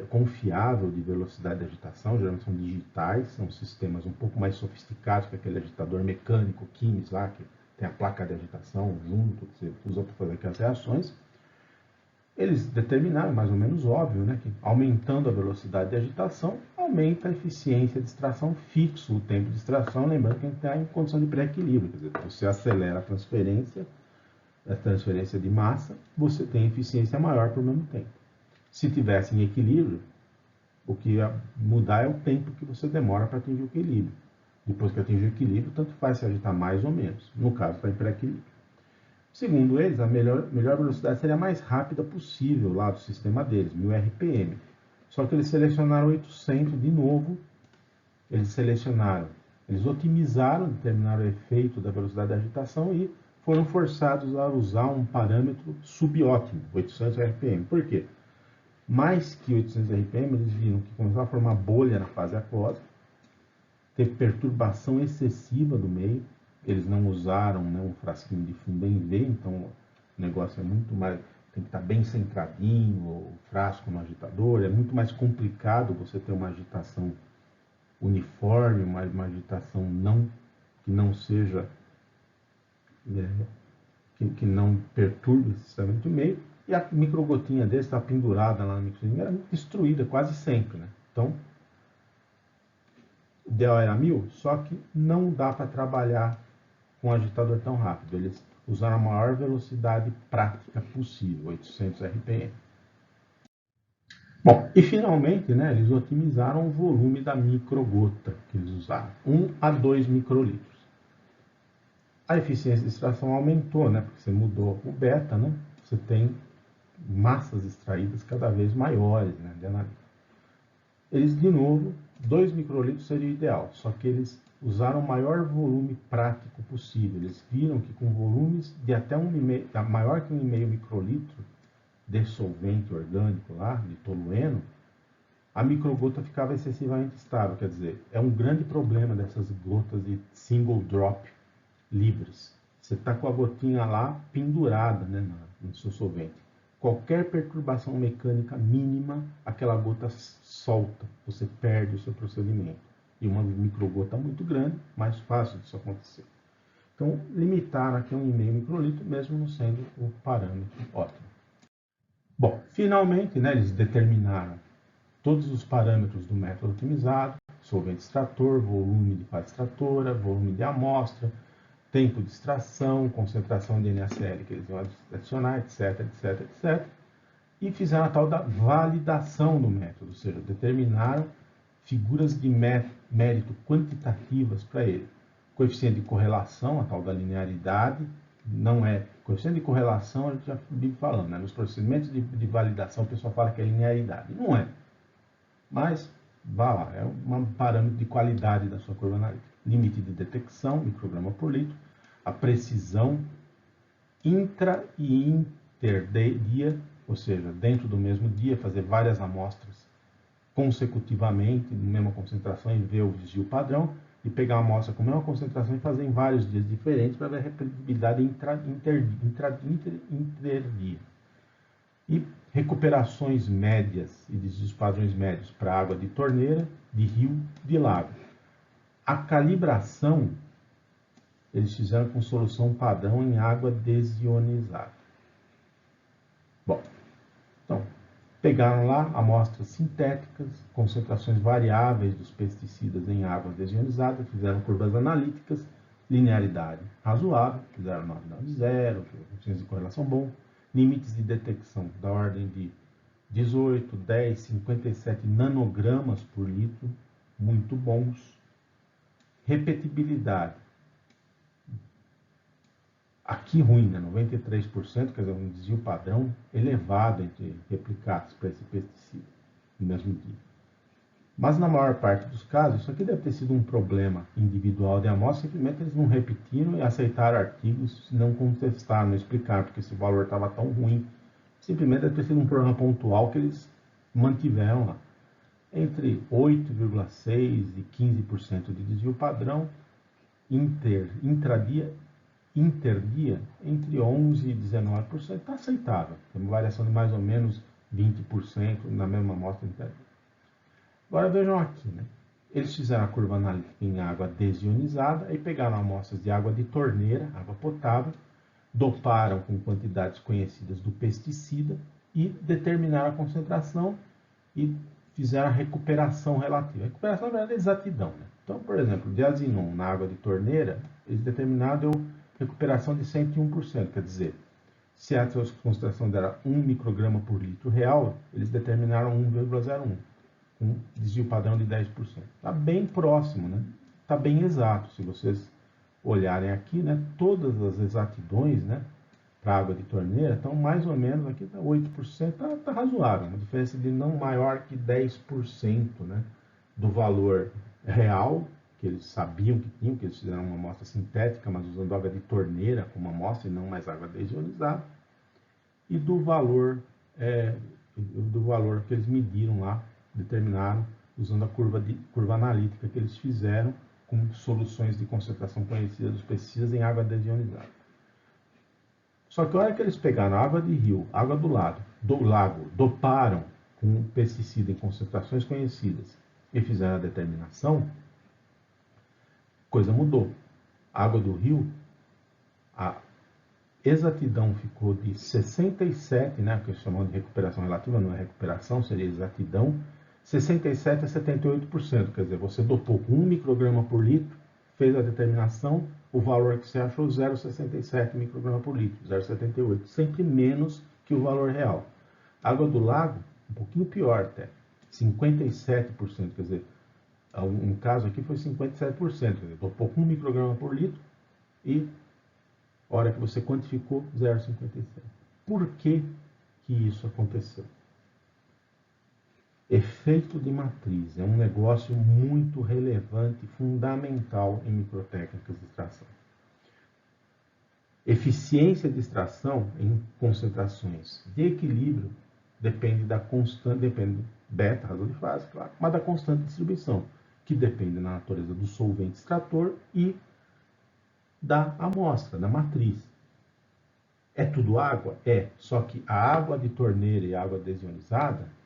[SPEAKER 1] confiável de velocidade de agitação, geralmente são digitais, são sistemas um pouco mais sofisticados que aquele agitador mecânico, químico lá, que tem a placa de agitação junto, que você usa para fazer aquelas reações. Eles determinaram, mais ou menos óbvio, né, que aumentando a velocidade de agitação, aumenta a eficiência de extração, fixo o tempo de extração, lembrando que a gente está em condição de pré-equilíbrio, quer dizer, você acelera a transferência de massa, você tem eficiência maior por mesmo tempo. Se tivesse em equilíbrio, o que ia mudar é o tempo que você demora para atingir o equilíbrio. Depois que atingir o equilíbrio, tanto faz se agitar mais ou menos. No caso, está em pré-equilíbrio. Segundo eles, a melhor velocidade seria a mais rápida possível lá do sistema deles, 1000 RPM. Só que eles selecionaram 800 de novo. Eles otimizaram, determinaram o efeito da velocidade da agitação e foram forçados a usar um parâmetro subótimo, 800 RPM. Por quê? Mais que 800 RPM, eles viram que começou a formar bolha na fase aquosa, teve perturbação excessiva do meio, eles não usaram, né, um frasquinho de fundo em V, então o negócio é muito mais, tem que estar bem centradinho, o frasco no agitador, é muito mais complicado você ter uma agitação uniforme, uma agitação que não seja, que não perturbe excessivamente o meio, e a microgotinha desse está pendurada lá na microgotinha, era destruída quase sempre, né? Então, o ideal era 1000, só que não dá para trabalhar com um agitador tão rápido. Eles usaram a maior velocidade prática possível, 800 RPM. Bom, e finalmente, né, eles otimizaram o volume da microgota que eles usaram, 1 a 2 microlitros. A eficiência de extração aumentou, né, porque você mudou o beta, né, você tem massas extraídas cada vez maiores, né, de analítica. Eles, de novo, 2 microlitros seria o ideal, só que eles usaram o maior volume prático possível. Eles viram que com volumes de até maior que 1,5 microlitro de solvente orgânico lá, de tolueno, a microgota ficava excessivamente estável. Quer dizer, é um grande problema dessas gotas de single drop livres. Você está com a gotinha lá pendurada, né, no seu solvente. Qualquer perturbação mecânica mínima, aquela gota solta, você perde o seu procedimento. E uma microgota muito grande, mais fácil disso acontecer. Então, limitaram aqui a 1,5 microlitro, mesmo não sendo o parâmetro ótimo. Bom, finalmente, né, eles determinaram todos os parâmetros do método otimizado, solvente extrator, volume de fase extratora, volume de amostra, tempo de extração, concentração de NaCl que eles vão adicionar, etc, etc, etc. E fizeram a tal da validação do método, ou seja, determinaram figuras de mérito quantitativas para ele. Coeficiente de correlação, a tal da linearidade, não é... Coeficiente de correlação, a gente já vive falando, né? Nos procedimentos de validação, o pessoal fala que é linearidade. Não é. Mas, vá lá, é um parâmetro de qualidade da sua curva analítica. Limite de detecção, micrograma por litro. A precisão intra e interdia, ou seja, dentro do mesmo dia, fazer várias amostras consecutivamente, na mesma concentração, e ver o desvio padrão, e pegar uma amostra com a mesma concentração e fazer em vários dias diferentes para ver a repetibilidade interdia. E recuperações médias e desvios padrões médios para água de torneira, de rio, de lago. A calibração eles fizeram com solução padrão em água desionizada. Bom, então, pegaram lá amostras sintéticas, concentrações variáveis dos pesticidas em água desionizada, fizeram curvas analíticas, linearidade razoável, fizeram 990, coeficientes de correlação bom, limites de detecção da ordem de 18, 10, 57 nanogramas por litro, muito bons. Repetibilidade. Aqui ruim, né? 93%, quer dizer, um desvio padrão elevado entre replicados para esse pesticida no mesmo dia. Mas na maior parte dos casos, isso aqui deve ter sido um problema individual de amostra, simplesmente eles não repetiram e aceitaram artigos, não contestaram, não explicaram porque esse valor estava tão ruim. Simplesmente deve ter sido um problema pontual que eles mantiveram lá. Entre 8,6% e 15% de desvio padrão, intradia, interdia, entre 11% e 19%, está aceitável. Tem uma variação de mais ou menos 20% na mesma amostra inteira. Agora vejam aqui, né? Eles fizeram a curva analítica em água desionizada e pegaram amostras de água de torneira, água potável, doparam com quantidades conhecidas do pesticida e determinaram a concentração e fizeram a recuperação relativa. A recuperação, na verdade, é exatidão, né? Então, por exemplo, de azinon na água de torneira, eles determinaram recuperação de 101%, quer dizer, se a concentração era 1 micrograma por litro real, eles determinaram 1,01, um desvio padrão de 10%. Está bem próximo, né? Está bem exato. Se vocês olharem aqui, né, todas as exatidões, né, para água de torneira estão mais ou menos aqui, tá 8%, tá razoável. Uma diferença de não maior que 10%, né, do valor real, que eles sabiam que tinham, que eles fizeram uma amostra sintética, mas usando água de torneira como amostra e não mais água desionizada, e do valor que eles mediram lá, determinaram, usando a curva analítica que eles fizeram com soluções de concentração conhecida dos pesticidas em água desionizada. Só que a hora que eles pegaram água de rio, água do lago, doparam com pesticida em concentrações conhecidas e fizeram a determinação, coisa mudou. A água do rio, a exatidão ficou de 67, né, que eles chamam de recuperação relativa, não é recuperação, seria exatidão, 67 a 78%, quer dizer, você dopou com 1 micrograma por litro, fez a determinação, o valor que você achou 0,67 micrograma por litro, 0,78, sempre menos que o valor real. Água do lago, um pouquinho pior até, 57%, quer dizer, um caso aqui foi 57%, quer dizer, dopou com 1 micrograma por litro e, a hora que você quantificou, 0,57. Por que isso aconteceu? Efeito de matriz é um negócio muito relevante, fundamental em microtécnicas de extração. Eficiência de extração em concentrações de equilíbrio depende da constante, depende beta, razão de fase, claro, mas da constante distribuição, que depende da natureza do solvente extrator e da amostra, da matriz. É tudo água? É, só que a água de torneira e a água desionizada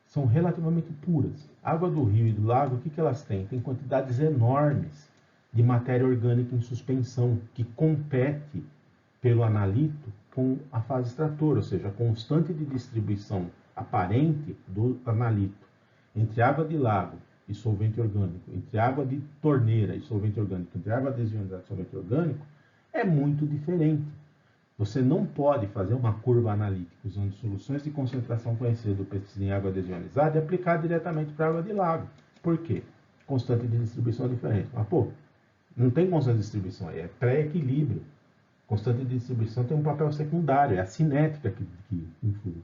[SPEAKER 1] são relativamente puras. A água do rio e do lago, o que elas têm? Tem quantidades enormes de matéria orgânica em suspensão, que compete pelo analito com a fase extratora, ou seja, a constante de distribuição aparente do analito entre água de lago e solvente orgânico, entre água de torneira e solvente orgânico, entre água desionizada e solvente orgânico, é muito diferente. Você não pode fazer uma curva analítica usando soluções de concentração conhecida do pesticida em água desionizada e aplicar diretamente para água de lago. Por quê? Constante de distribuição é diferente. Mas, não tem constante de distribuição aí, é pré-equilíbrio. Constante de distribuição tem um papel secundário, é a cinética que influi.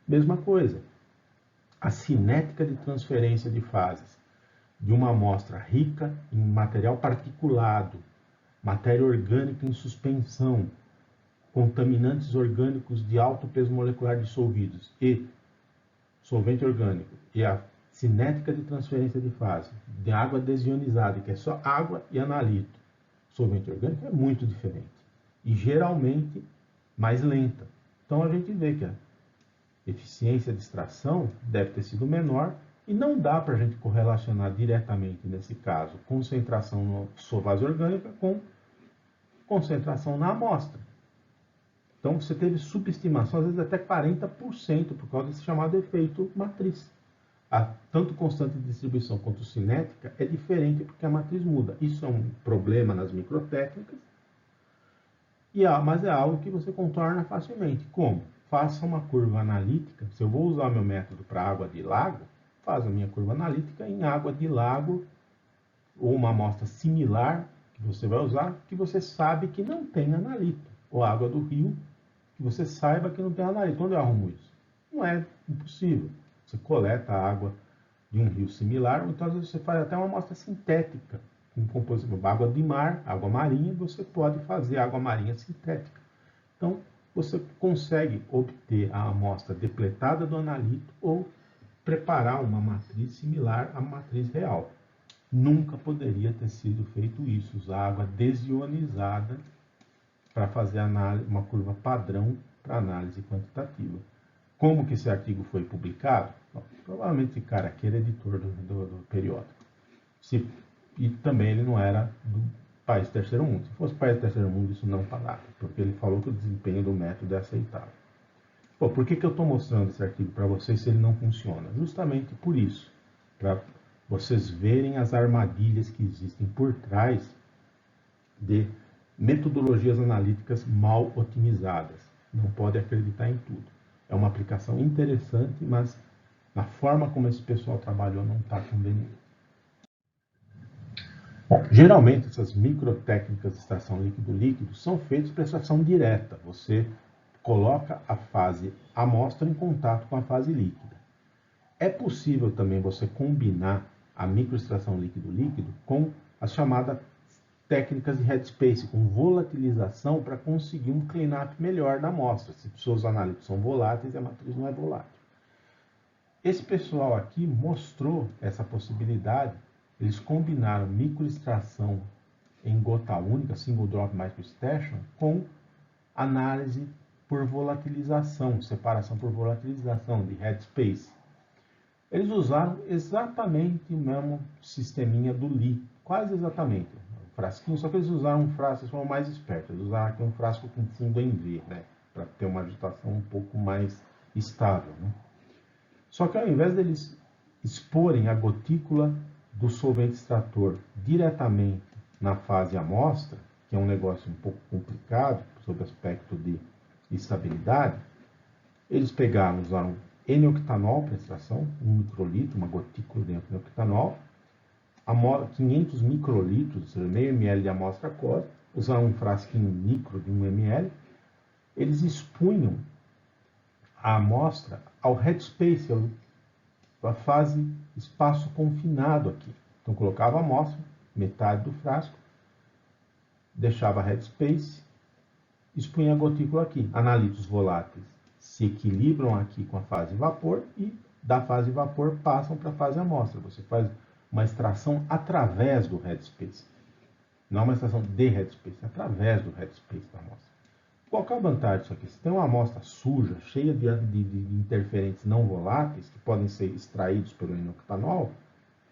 [SPEAKER 1] Mesma coisa. A cinética de transferência de fases de uma amostra rica em material particulado, matéria orgânica em suspensão, contaminantes orgânicos de alto peso molecular dissolvidos e solvente orgânico, e a cinética de transferência de fase de água desionizada, que é só água e analito, solvente orgânico, é muito diferente e geralmente mais lenta. Então a gente vê que a eficiência de extração deve ter sido menor e não dá para a gente correlacionar diretamente, nesse caso, concentração na fase orgânica com concentração na amostra. Então, você teve subestimação, às vezes até 40%, por causa desse chamado efeito matriz. Tanto constante de distribuição quanto cinética é diferente porque a matriz muda. Isso é um problema nas microtécnicas, mas é algo que você contorna facilmente. Como? Faça uma curva analítica. Se eu vou usar meu método para água de lago, faz a minha curva analítica em água de lago ou uma amostra similar que você vai usar, que você sabe que não tem analito, ou água do rio, que você saiba que não tem analito. Onde eu arrumo isso? Não é impossível. Você coleta a água de um rio similar, ou então às vezes você faz até uma amostra sintética, com composição, água de mar, água marinha, você pode fazer água marinha sintética. Então, você consegue obter a amostra depletada do analito ou preparar uma matriz similar à matriz real. Nunca poderia ter sido feito isso, usar água desionizada para fazer uma curva padrão para análise quantitativa. Como que esse artigo foi publicado? Bom, provavelmente esse cara aqui era editor do periódico. E também ele não era do país terceiro mundo. Se fosse país terceiro mundo, isso não falava, porque ele falou que o desempenho do método é aceitável. Pô, por que eu estou mostrando esse artigo para vocês se ele não funciona? Justamente por isso, para vocês verem as armadilhas que existem por trás de metodologias analíticas mal otimizadas. Não pode acreditar em tudo. É uma aplicação interessante, mas na forma como esse pessoal trabalhou não está conveniente. Bom, geralmente essas microtécnicas de extração líquido-líquido são feitas para extração direta. Você coloca a fase amostra em contato com a fase líquida. É possível também você combinar a microextração líquido-líquido com as chamadas técnicas de headspace, com volatilização para conseguir um cleanup melhor da amostra. Se os seus analíticos são voláteis, a matriz não é volátil. Esse pessoal aqui mostrou essa possibilidade. Eles combinaram microextração em gota única, single drop microextraction, com análise por volatilização, separação por volatilização de headspace. Eles usaram exatamente o mesmo sisteminha do Lee, quase exatamente, o frasquinho, só que eles usaram um frasco, eles foram mais espertos, eles usaram aqui um frasco com fundo em V, né, para ter uma agitação um pouco mais estável, né. Só que ao invés deles exporem a gotícula do solvente extrator diretamente na fase amostra, que é um negócio um pouco complicado, sob o aspecto de estabilidade, eles pegaram, usaram N-octanol para extração, 1 microlitro, uma gotícula dentro do octanol, 500 microlitros, ou seja, meio ml de amostra aquosa, usaram um frasquinho micro de 1 ml, eles expunham a amostra ao headspace, a fase espaço confinado aqui. Então colocava a amostra, metade do frasco, deixava a headspace, expunha a gotícula aqui. Analíticos voláteis se equilibram aqui com a fase vapor e da fase vapor passam para a fase amostra. Você faz uma extração através do headspace. Não uma extração de headspace, através do headspace da amostra. Qual que é a vantagem disso aqui? Se tem uma amostra suja, cheia de interferentes não voláteis, que podem ser extraídos pelo N-octanol,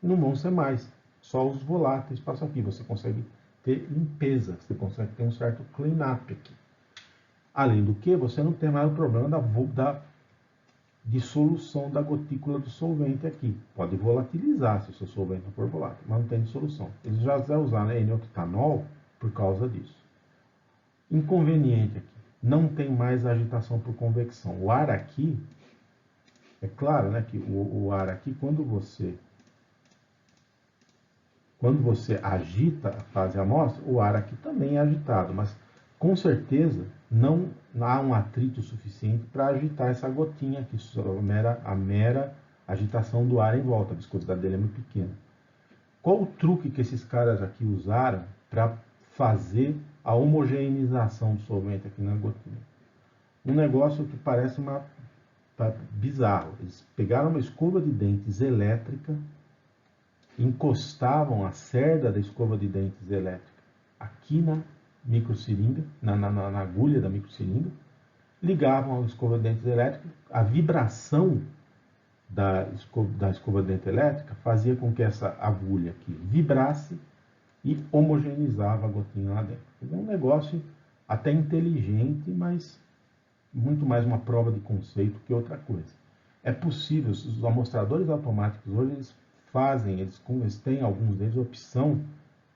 [SPEAKER 1] não vão ser mais. Só os voláteis passam aqui. Você consegue ter limpeza, você consegue ter um certo clean-up aqui. Além do que, você não tem mais o problema da dissolução da gotícula do solvente aqui. Pode volatilizar se o seu solvente não for volátil, mas não tem dissolução. Eles já usaram N-octanol por causa disso. Inconveniente aqui, não tem mais agitação por convecção. O ar aqui, é claro, né, que o ar aqui, quando você agita a fase amostra, o ar aqui também é agitado, mas com certeza não há um atrito suficiente para agitar essa gotinha aqui, só a mera agitação do ar em volta, a viscosidade dele é muito pequena. Qual o truque que esses caras aqui usaram para fazer a homogeneização do solvente aqui na gotinha? Um negócio que parece bizarro. Eles pegaram uma escova de dentes elétrica, encostavam a cerda da escova de dentes elétrica aqui na microseringa, na agulha da microseringa, ligavam a escova de dentes elétrica, a vibração da escova de dente elétrica fazia com que essa agulha aqui vibrasse e homogeneizava a gotinha lá dentro. É um negócio até inteligente, mas muito mais uma prova de conceito que outra coisa. É possível, os amostradores automáticos hoje eles têm alguns deles a opção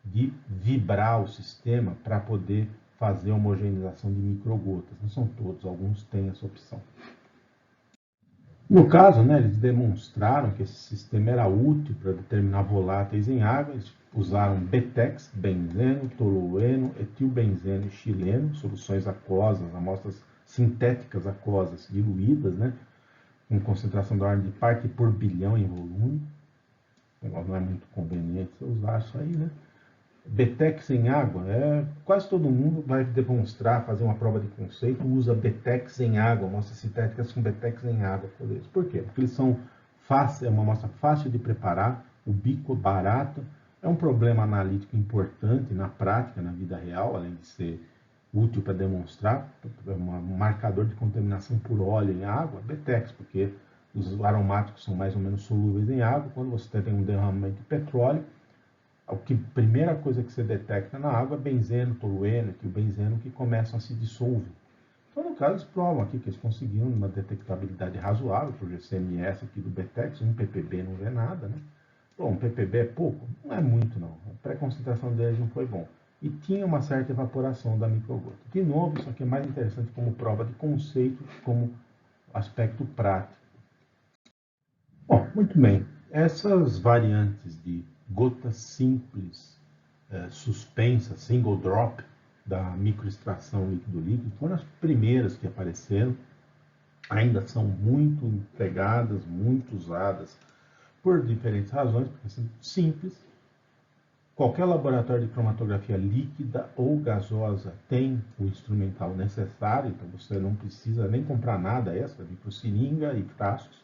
[SPEAKER 1] de vibrar o sistema para poder fazer a homogeneização de microgotas. Não são todos, alguns têm essa opção. No caso, né, eles demonstraram que esse sistema era útil para determinar voláteis em água. Eles usaram betex, benzeno, tolueno, etilbenzeno e xileno, soluções aquosas, amostras sintéticas aquosas diluídas, né, com concentração da ordem de parte por bilhão em volume. O negócio não é muito conveniente você usar isso aí, né? Betex em água, quase todo mundo vai demonstrar, fazer uma prova de conceito, usa betex em água, amostras sintéticas com betex em água. Por quê? Porque eles são fácil, é uma amostra fácil de preparar, o bico barato, é um problema analítico importante na prática, na vida real, além de ser útil para demonstrar, um marcador de contaminação por óleo em água, Betex, porque os aromáticos são mais ou menos solúveis em água. Quando você tem um derramamento de petróleo, a primeira coisa que você detecta na água é benzeno, tolueno, que o benzeno que começam a se dissolver. Então, no caso, eles provam aqui que eles conseguiram uma detectabilidade razoável por GCMS aqui do Betex, um ppb não vê nada, né? Bom, um ppb é pouco? Não é muito, não. A pré-concentração deles não foi bom. E tinha uma certa evaporação da microgota. De novo, isso aqui é mais interessante como prova de conceito, como aspecto prático. Bom, muito bem. Essas variantes de gota simples, suspensa, single drop, da microextração líquido-líquido, foram as primeiras que apareceram. Ainda são muito empregadas, muito usadas por diferentes razões, porque são simples. Qualquer laboratório de cromatografia líquida ou gasosa tem o instrumental necessário, então você não precisa nem comprar nada extra, microseringa e frascos.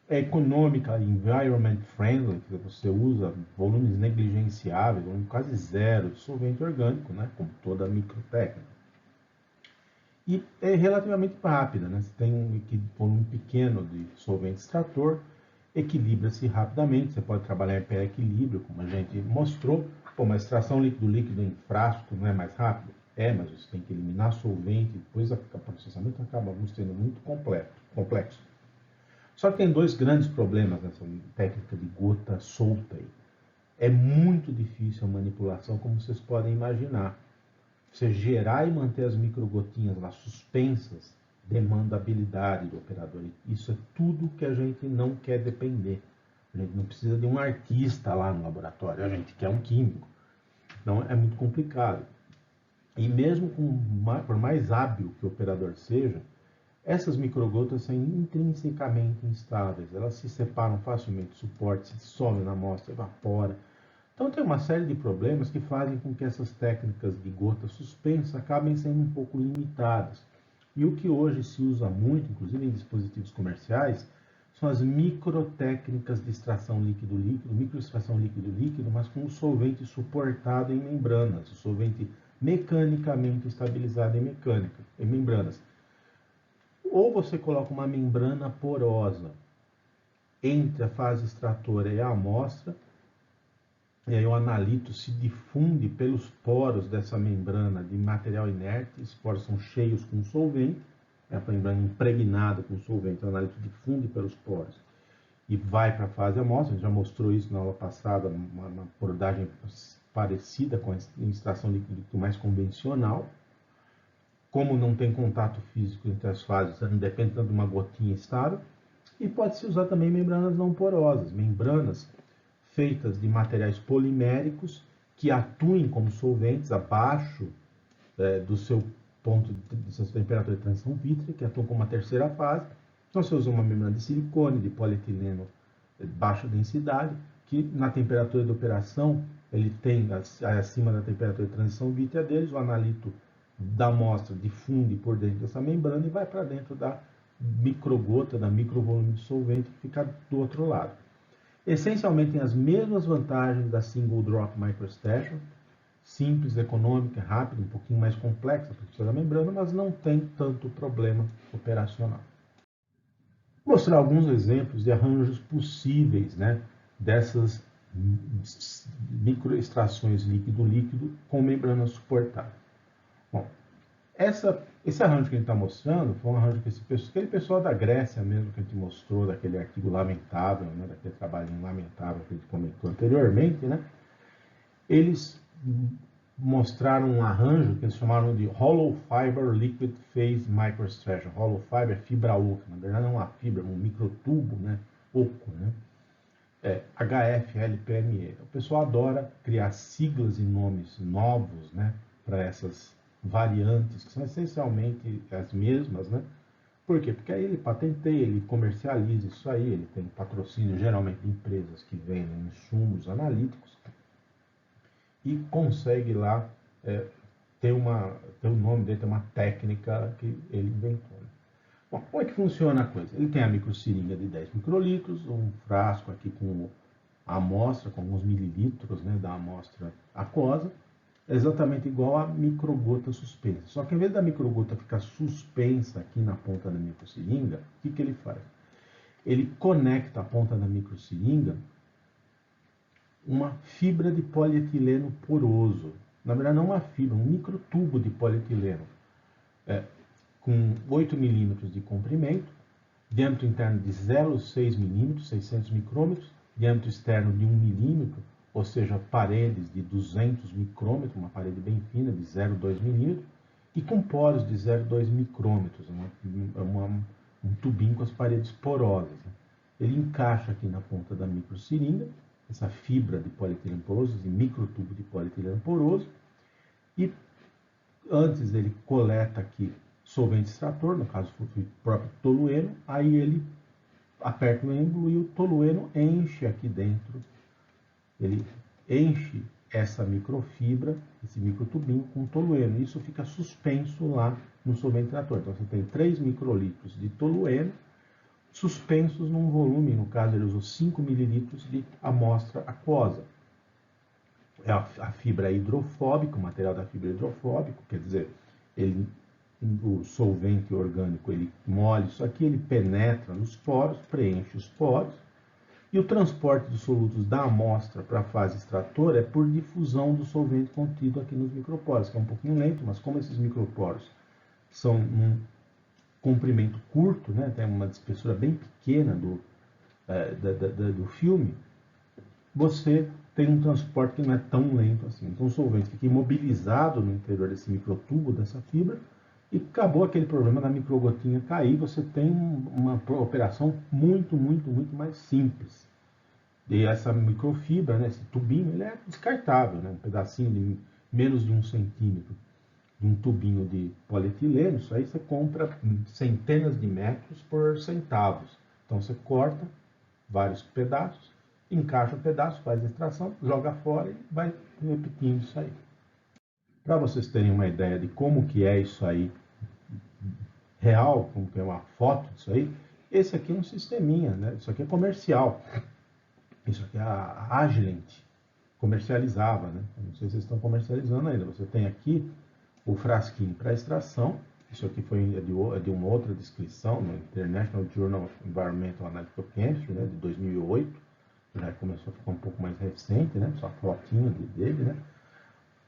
[SPEAKER 1] É econômica, environment friendly, que você usa volumes negligenciáveis, volume quase zero de solvente orgânico, né, como toda a microtécnica. E é relativamente rápida, né? Você tem um volume pequeno de solvente extrator, equilibra-se rapidamente, você pode trabalhar em pré-equilíbrio, como a gente mostrou. Pô, uma extração líquido-líquido em frasco não é mais rápido? É, mas você tem que eliminar solvente, depois o processamento acaba sendo muito complexo. Só que tem dois grandes problemas nessa técnica de gota solta aí. É muito difícil a manipulação, como vocês podem imaginar. Você gerar e manter as microgotinhas lá suspensas demanda habilidade do operador. Isso é tudo que a gente não quer depender. A gente não precisa de um artista lá no laboratório, a gente quer um químico. Então é muito complicado. E mesmo por mais hábil que o operador seja, essas microgotas são intrinsecamente instáveis. Elas se separam facilmente do suporte, se dissolvem na amostra, evapora. Então tem uma série de problemas que fazem com que essas técnicas de gota suspensa acabem sendo um pouco limitadas. E o que hoje se usa muito, inclusive em dispositivos comerciais, são as microtécnicas de extração líquido-líquido, microextração líquido-líquido, mas com o solvente suportado em membranas, o solvente mecanicamente estabilizado em membranas. Ou você coloca uma membrana porosa entre a fase extratora e a amostra, e aí o analito se difunde pelos poros dessa membrana de material inerte. Esses poros são cheios com solvente, a membrana impregnada com solvente, o analito difunde pelos poros e vai para a fase amostra. A gente já mostrou isso na aula passada, uma porosidade parecida com a extração líquido mais convencional. Como não tem contato físico entre as fases, não depende tanto de uma gotinha estável. E pode-se usar também membranas não porosas, membranas feitas de materiais poliméricos que atuem como solventes abaixo do seu ponto de sua temperatura de transição vítrea, que atuam como uma terceira fase. Então você usa uma membrana de silicone, de polietileno de baixa densidade, que na temperatura de operação ele tem acima da temperatura de transição vítrea deles, o analito da amostra difunde por dentro dessa membrana e vai para dentro da microgota, da microvolume de solvente que fica do outro lado. Essencialmente tem as mesmas vantagens da Single Drop Microstation, simples, econômica, rápida, um pouquinho mais complexa para precisa da membrana, mas não tem tanto problema operacional. Vou mostrar alguns exemplos de arranjos possíveis, né, dessas microextrações líquido-líquido com membrana suportada. Bom, esse arranjo que a gente está mostrando foi um arranjo que aquele pessoal da Grécia mesmo que a gente mostrou, daquele artigo lamentável, né, daquele trabalhinho lamentável que a gente comentou anteriormente, né, eles mostraram um arranjo que eles chamaram de Hollow Fiber Liquid Phase Microextraction. Hollow Fiber é fibra oca, na verdade não é uma fibra, é um microtubo, né, oco, né, HFLPME. O pessoal adora criar siglas e nomes novos, né, para essas variantes, que são essencialmente as mesmas, né? Por quê? Porque aí ele patenteia, ele comercializa isso aí, ele tem patrocínio geralmente de empresas que vendem insumos analíticos e consegue lá ter o nome dele, tem uma técnica que ele inventou. Né? Bom, como é que funciona a coisa? Ele tem a microseringa de 10 microlitros, um frasco aqui com a amostra, com alguns mililitros, né, da amostra aquosa. é exatamente igual a microgota suspensa. Só que, em vez da microgota ficar suspensa aqui na ponta da microseringa, o que ele faz? Ele conecta a ponta da microseringa uma fibra de polietileno poroso. Na verdade, não uma fibra, um microtubo de polietileno, com 8 milímetros de comprimento, diâmetro interno de 0,6 milímetros, 600 micrômetros, diâmetro externo de 1 milímetro, ou seja, paredes de 200 micrômetros, uma parede bem fina de 0,2 milímetros, e com poros de 0,2 micrômetros, um tubinho com as paredes porosas. Ele encaixa aqui na ponta da microseringa, essa fibra de polietileno poroso, esse microtubo de polietileno poroso, e antes ele coleta aqui solvente extrator, no caso foi o próprio tolueno, aí ele aperta o êmbolo e o tolueno enche aqui dentro, ele enche essa microfibra, esse microtubinho com tolueno, isso fica suspenso lá no solvente extrator. Então você tem 3 microlitros de tolueno suspensos num volume, no caso ele usou 5 mililitros de amostra aquosa. A fibra é hidrofóbica, o material da fibra é hidrofóbico, quer dizer, o solvente orgânico ele molha isso aqui, ele penetra nos poros, preenche os poros, e o transporte dos solutos da amostra para a fase extratora é por difusão do solvente contido aqui nos microporos, que é um pouquinho lento, mas como esses microporos são um comprimento curto, né, tem uma espessura bem pequena do filme, você tem um transporte que não é tão lento assim. Então o solvente fica imobilizado no interior desse microtubo, dessa fibra, e acabou aquele problema da microgotinha cair, você tem uma operação muito mais simples. E essa microfibra, né, esse tubinho, ele é descartável, né, um pedacinho de menos de 1 centímetro de um tubinho de polietileno, isso aí você compra centenas de metros por centavos. Então você corta vários pedaços, encaixa o pedaço, faz a extração, joga fora e vai repetindo isso aí. Para vocês terem uma ideia de como que é isso aí real, como que é uma foto disso aí, esse aqui é um sisteminha, né? Isso aqui é comercial. Isso aqui a Agilent comercializava, né? Não sei se vocês estão comercializando ainda. Você tem aqui o frasquinho para extração. Isso aqui é de uma outra descrição no International Journal of Environmental Analytical Chemistry, né, de 2008. Já começou a ficar um pouco mais recente, né? Só a fotinha dele, né?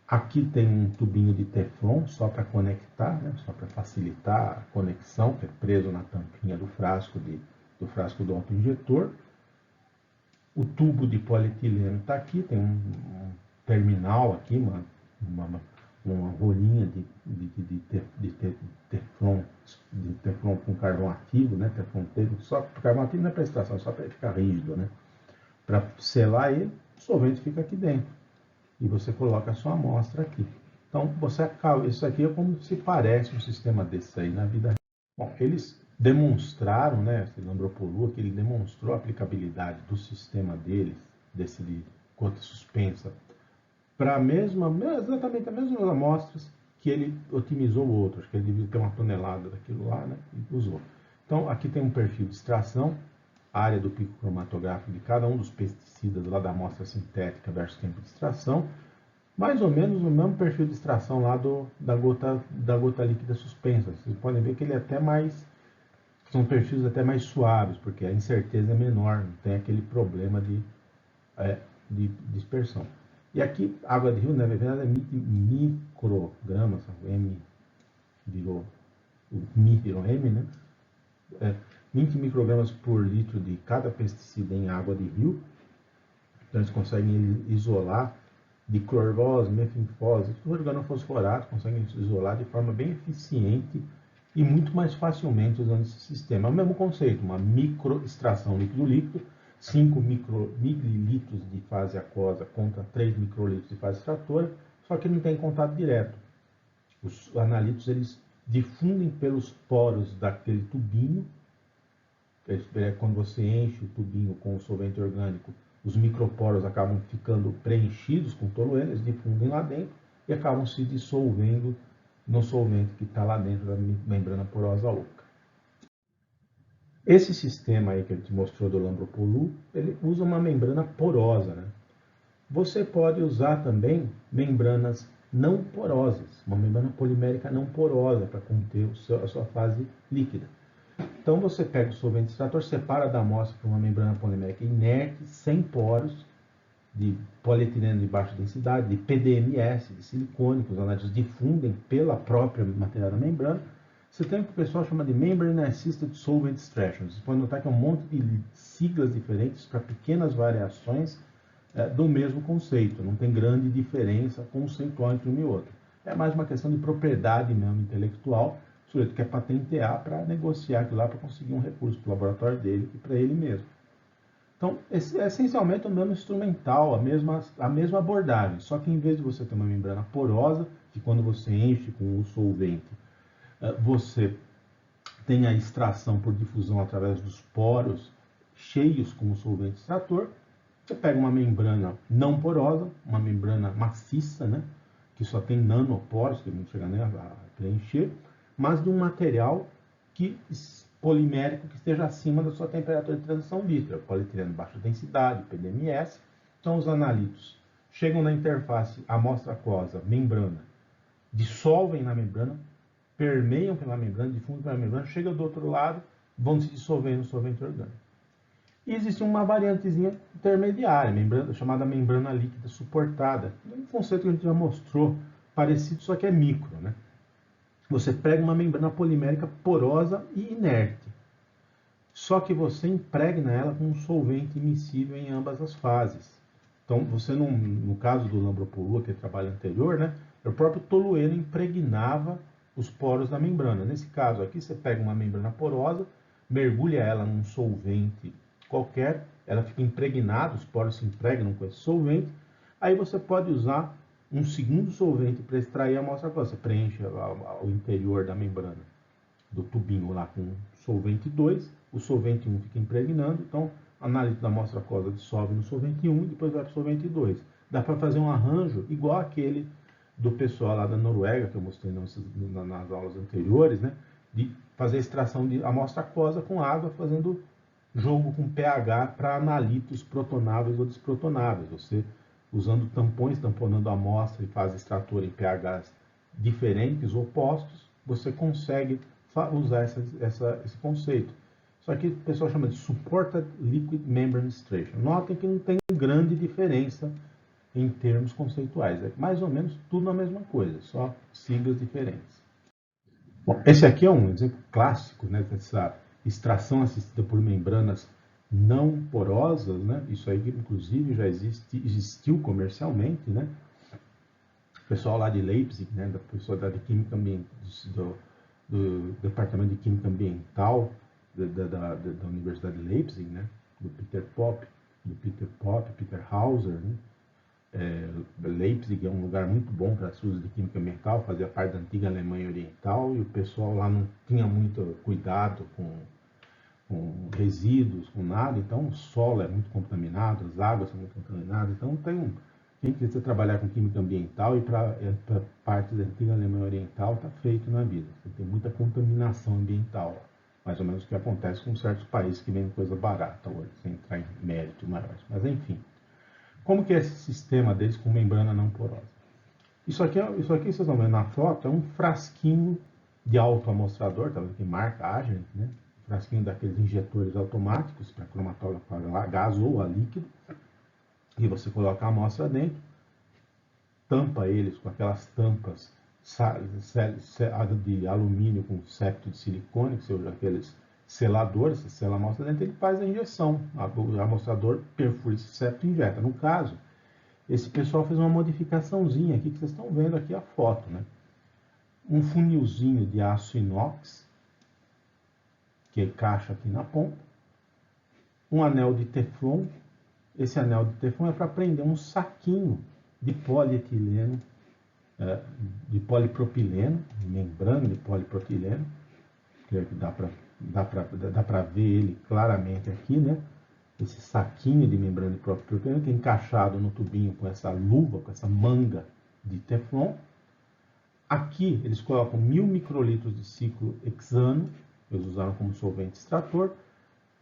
[SPEAKER 1] Aqui tem um tubinho de Teflon só para conectar, né? Só para facilitar a conexão, que é preso na tampinha do frasco do autoinjetor. O tubo de polietileno está aqui, tem um terminal aqui, uma rolinha de teflon com carvão ativo, né? Teflon só carvão ativo não é para extração, só para ficar rígido, né? Para selar ele, o solvente fica aqui dentro e você coloca a sua amostra aqui. Então você acaba, isso aqui é como se parece um sistema desse aí na vida. Bom, eles demonstraram, né? Esse Lambropolu, que ele demonstrou a aplicabilidade do sistema deles, desse de gota suspensa, para exatamente as mesmas amostras que ele otimizou o outro. Acho que ele devia ter 1 tonelada daquilo lá, né? E usou. Então, aqui tem um perfil de extração, a área do pico cromatográfico de cada um dos pesticidas lá da amostra sintética versus tempo de extração, mais ou menos o mesmo perfil de extração lá da gota líquida suspensa. Vocês podem ver que ele é até mais, são perfis até mais suaves, porque a incerteza é menor, não tem aquele problema de dispersão. E aqui, água de rio, na verdade, é microgramas, M virou M, né? 20 microgramas por litro de cada pesticida em água de rio. Então, eles conseguem isolar diclorose, metilfose, organofosforato, conseguem isolar de forma bem eficiente e muito mais facilmente usando esse sistema. É o mesmo conceito, uma microextração líquido-líquido, 5 mililitros de fase aquosa contra 3 microlitros de fase extratora, só que não tem contato direto. Os analíticos eles difundem pelos poros daquele tubinho, quando você enche o tubinho com o solvente orgânico, os microporos acabam ficando preenchidos com tolueno, eles difundem lá dentro e acabam se dissolvendo no solvente que está lá dentro da membrana porosa oca. Esse sistema aí que ele te mostrou do Lambropolu, ele usa uma membrana porosa, né? Você pode usar também membranas não porosas, uma membrana polimérica não porosa para conter a sua fase líquida. Então você pega o solvente extrator, separa da amostra para uma membrana polimérica inerte, sem poros, de polietileno de baixa densidade, de PDMS, de silicone, que os análises difundem pela própria material da membrana. Você tem o que o pessoal chama de Membrane Assisted Solvent Extraction. Você pode notar que é um monte de siglas diferentes para pequenas variações do mesmo conceito. Não tem grande diferença conceitual entre um e outro. É mais uma questão de propriedade mesmo intelectual. O sujeito quer patentear para negociar aquilo lá, para conseguir um recurso para o laboratório dele e para ele mesmo. Então, é essencialmente o mesmo instrumental, a mesma abordagem, só que em vez de você ter uma membrana porosa, que quando você enche com o solvente, você tem a extração por difusão através dos poros cheios com o solvente extrator, você pega uma membrana não porosa, uma membrana maciça, né, que só tem nanoporos, que não chega nem a preencher, mas de um material polimérico que esteja acima da sua temperatura de transição líquida, polietileno de baixa densidade, PDMS. Então, os analitos chegam na interface amostra aquosa, membrana, dissolvem na membrana, permeiam pela membrana, difundem pela membrana, chegam do outro lado, vão se dissolver no solvente orgânico. E existe uma variantezinha intermediária, chamada membrana líquida suportada. É um conceito que a gente já mostrou, parecido, só que é micro, né? Você pega uma membrana polimérica porosa e inerte. Só que você impregna ela com um solvente immiscível em ambas as fases. Então, você, no caso do Lambropolua, que é o trabalho anterior, né, o próprio tolueno impregnava os poros da membrana. Nesse caso aqui, você pega uma membrana porosa, mergulha ela num solvente qualquer, ela fica impregnada, os poros se impregnam com esse solvente, aí você pode usar um segundo solvente para extrair a amostra aquosa. Você preenche o interior da membrana do tubinho lá com solvente 2, o solvente 1 fica impregnando, então a análise da amostra aquosa dissolve no solvente 1 e depois vai para o solvente 2. Dá para fazer um arranjo igual aquele do pessoal lá da Noruega, que eu mostrei nas aulas anteriores, né, de fazer a extração de amostra aquosa com água, fazendo jogo com pH para analitos protonáveis ou desprotonáveis. Você, usando tampões, tamponando a amostra e fase extratora em pHs diferentes, opostos, você consegue usar esse conceito. Só que o pessoal chama de Supported Liquid Membrane Extraction. Notem que não tem grande diferença em termos conceituais. É mais ou menos tudo a mesma coisa, só siglas diferentes. Bom, esse aqui é um exemplo clássico, né, dessa extração assistida por membranas não porosas, né? Isso aí, inclusive, já existiu comercialmente, né? O pessoal lá de Leipzig, né, da pessoa da Química do Departamento de Química Ambiental da Universidade de Leipzig, né, do Peter Hauser, né? Leipzig é um lugar muito bom para estudos de química ambiental, fazia parte da antiga Alemanha Oriental, e o pessoal lá não tinha muito cuidado com resíduos, com nada, então o solo é muito contaminado, as águas são muito contaminadas, então quem quiser trabalhar com química ambiental e para parte da antiga Alemanha Oriental está feito na vida. Tem muita contaminação ambiental, mais ou menos o que acontece com certos países que vendem coisa barata hoje, sem entrar em mérito maior. Mas enfim, como que é esse sistema deles com membrana não porosa? Isso aqui vocês estão vendo na foto, é um frasquinho de autoamostrador, tá vendo que marca Agent, né? Frasquinho daqueles injetores automáticos para cromatografar a gás ou a líquido, e você coloca a amostra dentro, tampa eles com aquelas tampas de alumínio com septo de silicone, que são aqueles seladores, você sela a amostra dentro, ele faz a injeção, o amostrador perfura esse septo e injeta. No caso, esse pessoal fez uma modificaçãozinha aqui, que vocês estão vendo aqui a foto, né? Um funilzinho de aço inox, que encaixa aqui na ponta, um anel de teflon. Esse anel de teflon é para prender um saquinho de polietileno, de polipropileno, membrana de polipropileno, que dá para ver ele claramente aqui, né? Esse saquinho de membrana de polipropileno que é encaixado no tubinho com essa luva, com essa manga de teflon. Aqui eles colocam 1000 microlitros de ciclo hexano, eles usaram como solvente extrator.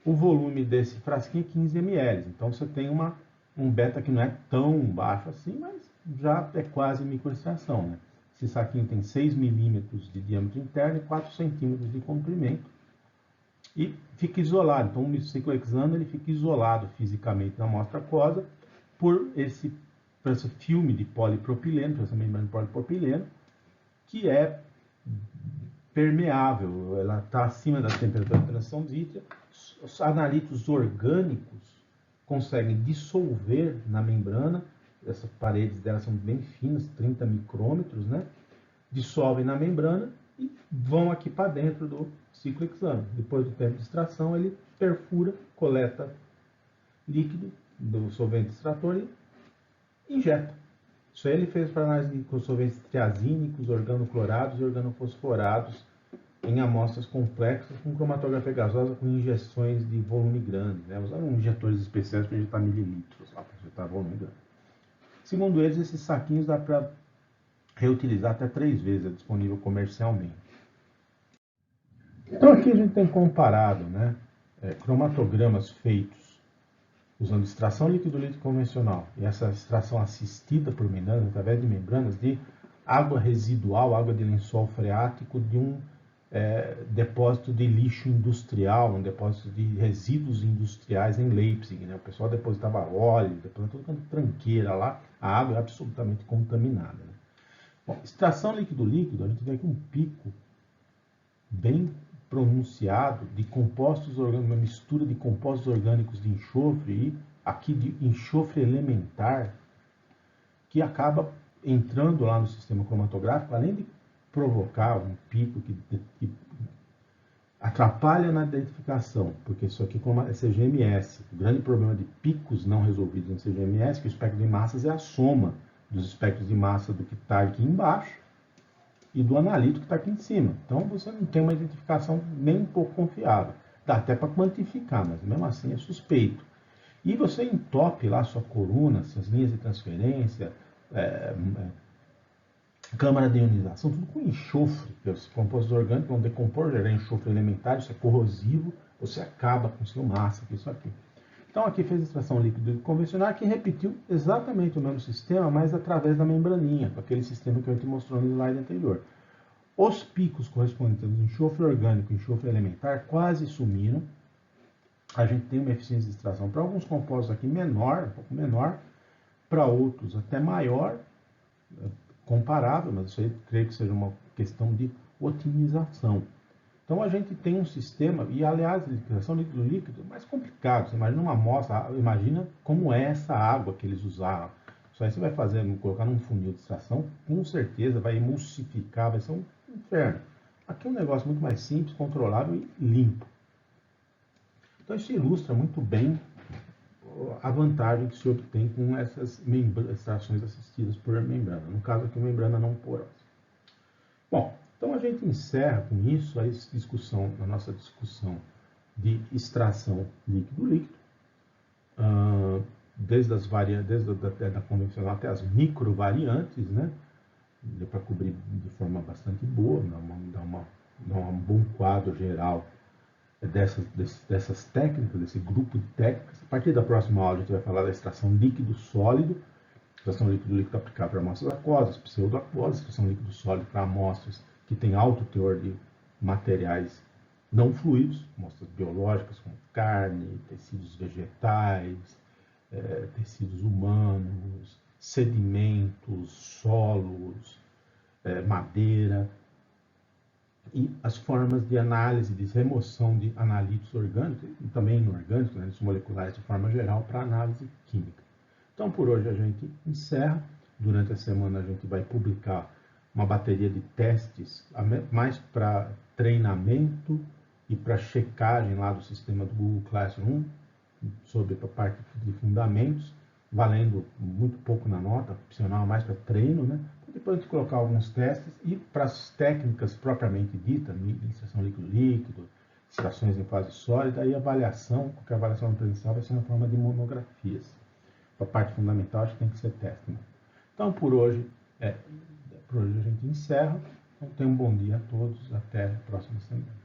[SPEAKER 1] O volume desse frasquinho é 15 ml, então você tem uma um beta que não é tão baixo assim, mas já é quase microextração, né? Esse saquinho tem 6 milímetros de diâmetro interno e 4 centímetros de comprimento e fica isolado. Então o ciclohexano ele fica isolado fisicamente na amostra aquosa por esse filme de polipropileno, por essa membrana de polipropileno, que é permeável, ela está acima da temperatura de transição zítrea. Os analitos orgânicos conseguem dissolver na membrana, essas paredes delas são bem finas, 30 micrômetros, né? Dissolvem na membrana e vão aqui para dentro do ciclohexano. Depois do tempo de extração, ele perfura, coleta líquido do solvente extrator e injeta. Isso aí ele fez para análise de solventes triazínicos, organoclorados e organofosforados em amostras complexas com cromatografia gasosa com injeções de volume grande. Né? Usaram injetores especiais para injetar mililitros, para injetar volume grande. Segundo eles, esses saquinhos dá para reutilizar até 3 vezes, é disponível comercialmente. Então aqui a gente tem comparado, né, cromatogramas feitos usando extração líquido-líquido convencional e essa extração assistida por membranas, através de membranas de água residual, água de lençol freático de um depósito de lixo industrial, um depósito de resíduos industriais em Leipzig. Né? O pessoal depositava óleo, depositava toda tranqueira lá, a água é absolutamente contaminada. Né? Bom, extração líquido-líquido, a gente vê aqui um pico bem pronunciado de compostos orgânicos, uma mistura de compostos orgânicos de enxofre e aqui de enxofre elementar, que acaba entrando lá no sistema cromatográfico, além de provocar um pico que atrapalha na identificação, porque isso aqui é CGMS. O grande problema de picos não resolvidos em CGMS é que o espectro de massas é a soma dos espectros de massa do que está aqui embaixo e do analito que está aqui em cima. Então você não tem uma identificação nem um pouco confiável. Dá até para quantificar, mas mesmo assim é suspeito. E você entope lá a sua coluna, suas linhas de transferência, câmara de ionização, tudo com enxofre, porque os compostos orgânicos vão decompor, gerar enxofre elementar, isso é corrosivo, você acaba com seu massa, isso aqui. Então aqui fez extração líquida convencional, que repetiu exatamente o mesmo sistema, mas através da membraninha, com aquele sistema que eu te mostrou no slide anterior. Os picos correspondentes ao enxofre orgânico e enxofre elementar quase sumiram. A gente tem uma eficiência de extração para alguns compostos aqui menor, um pouco menor, para outros até maior, comparável, mas isso aí creio que seja uma questão de otimização. Então a gente tem um sistema, e aliás, a extração líquido-líquido é mais complicado. Você imagina uma amostra, imagina como é essa água que eles usaram. Isso aí você vai fazer, colocar num funil de extração, com certeza vai emulsificar, vai ser um inferno. Aqui é um negócio muito mais simples, controlável e limpo. Então isso ilustra muito bem a vantagem que se obtém com essas extrações assistidas por membrana. No caso aqui, membrana não porosa. Bom, então a gente encerra com isso a nossa discussão de extração líquido-líquido, desde a convencional até as microvariantes, né? Deu para cobrir de forma bastante boa, dar um bom quadro geral dessas técnicas, desse grupo de técnicas. A partir da próxima aula a gente vai falar da extração líquido-sólido, extração líquido-líquido aplicada para amostras aquosas, pseudoaquosas, extração líquido-sólido para amostras que têm alto teor de materiais não fluidos, amostras biológicas como carne, tecidos vegetais, tecidos humanos, sedimentos, solos, madeira, e as formas de análise, de remoção de analitos orgânicos e também inorgânicos, analitos moleculares de forma geral, para análise química. Então, por hoje a gente encerra. Durante a semana a gente vai publicar uma bateria de testes, mais para treinamento e para checagem lá do sistema do Google Classroom, sobre a parte de fundamentos, valendo muito pouco na nota, opcional mais para treino, né? Depois de colocar alguns testes e para as técnicas propriamente ditas, extração líquido-líquido, extrações em fase sólida e avaliação, porque a avaliação presencial vai ser na forma de monografias. A parte fundamental acho que tem que ser teste. Né? Então por hoje a gente encerra. Então tenham um bom dia a todos, até a próxima semana.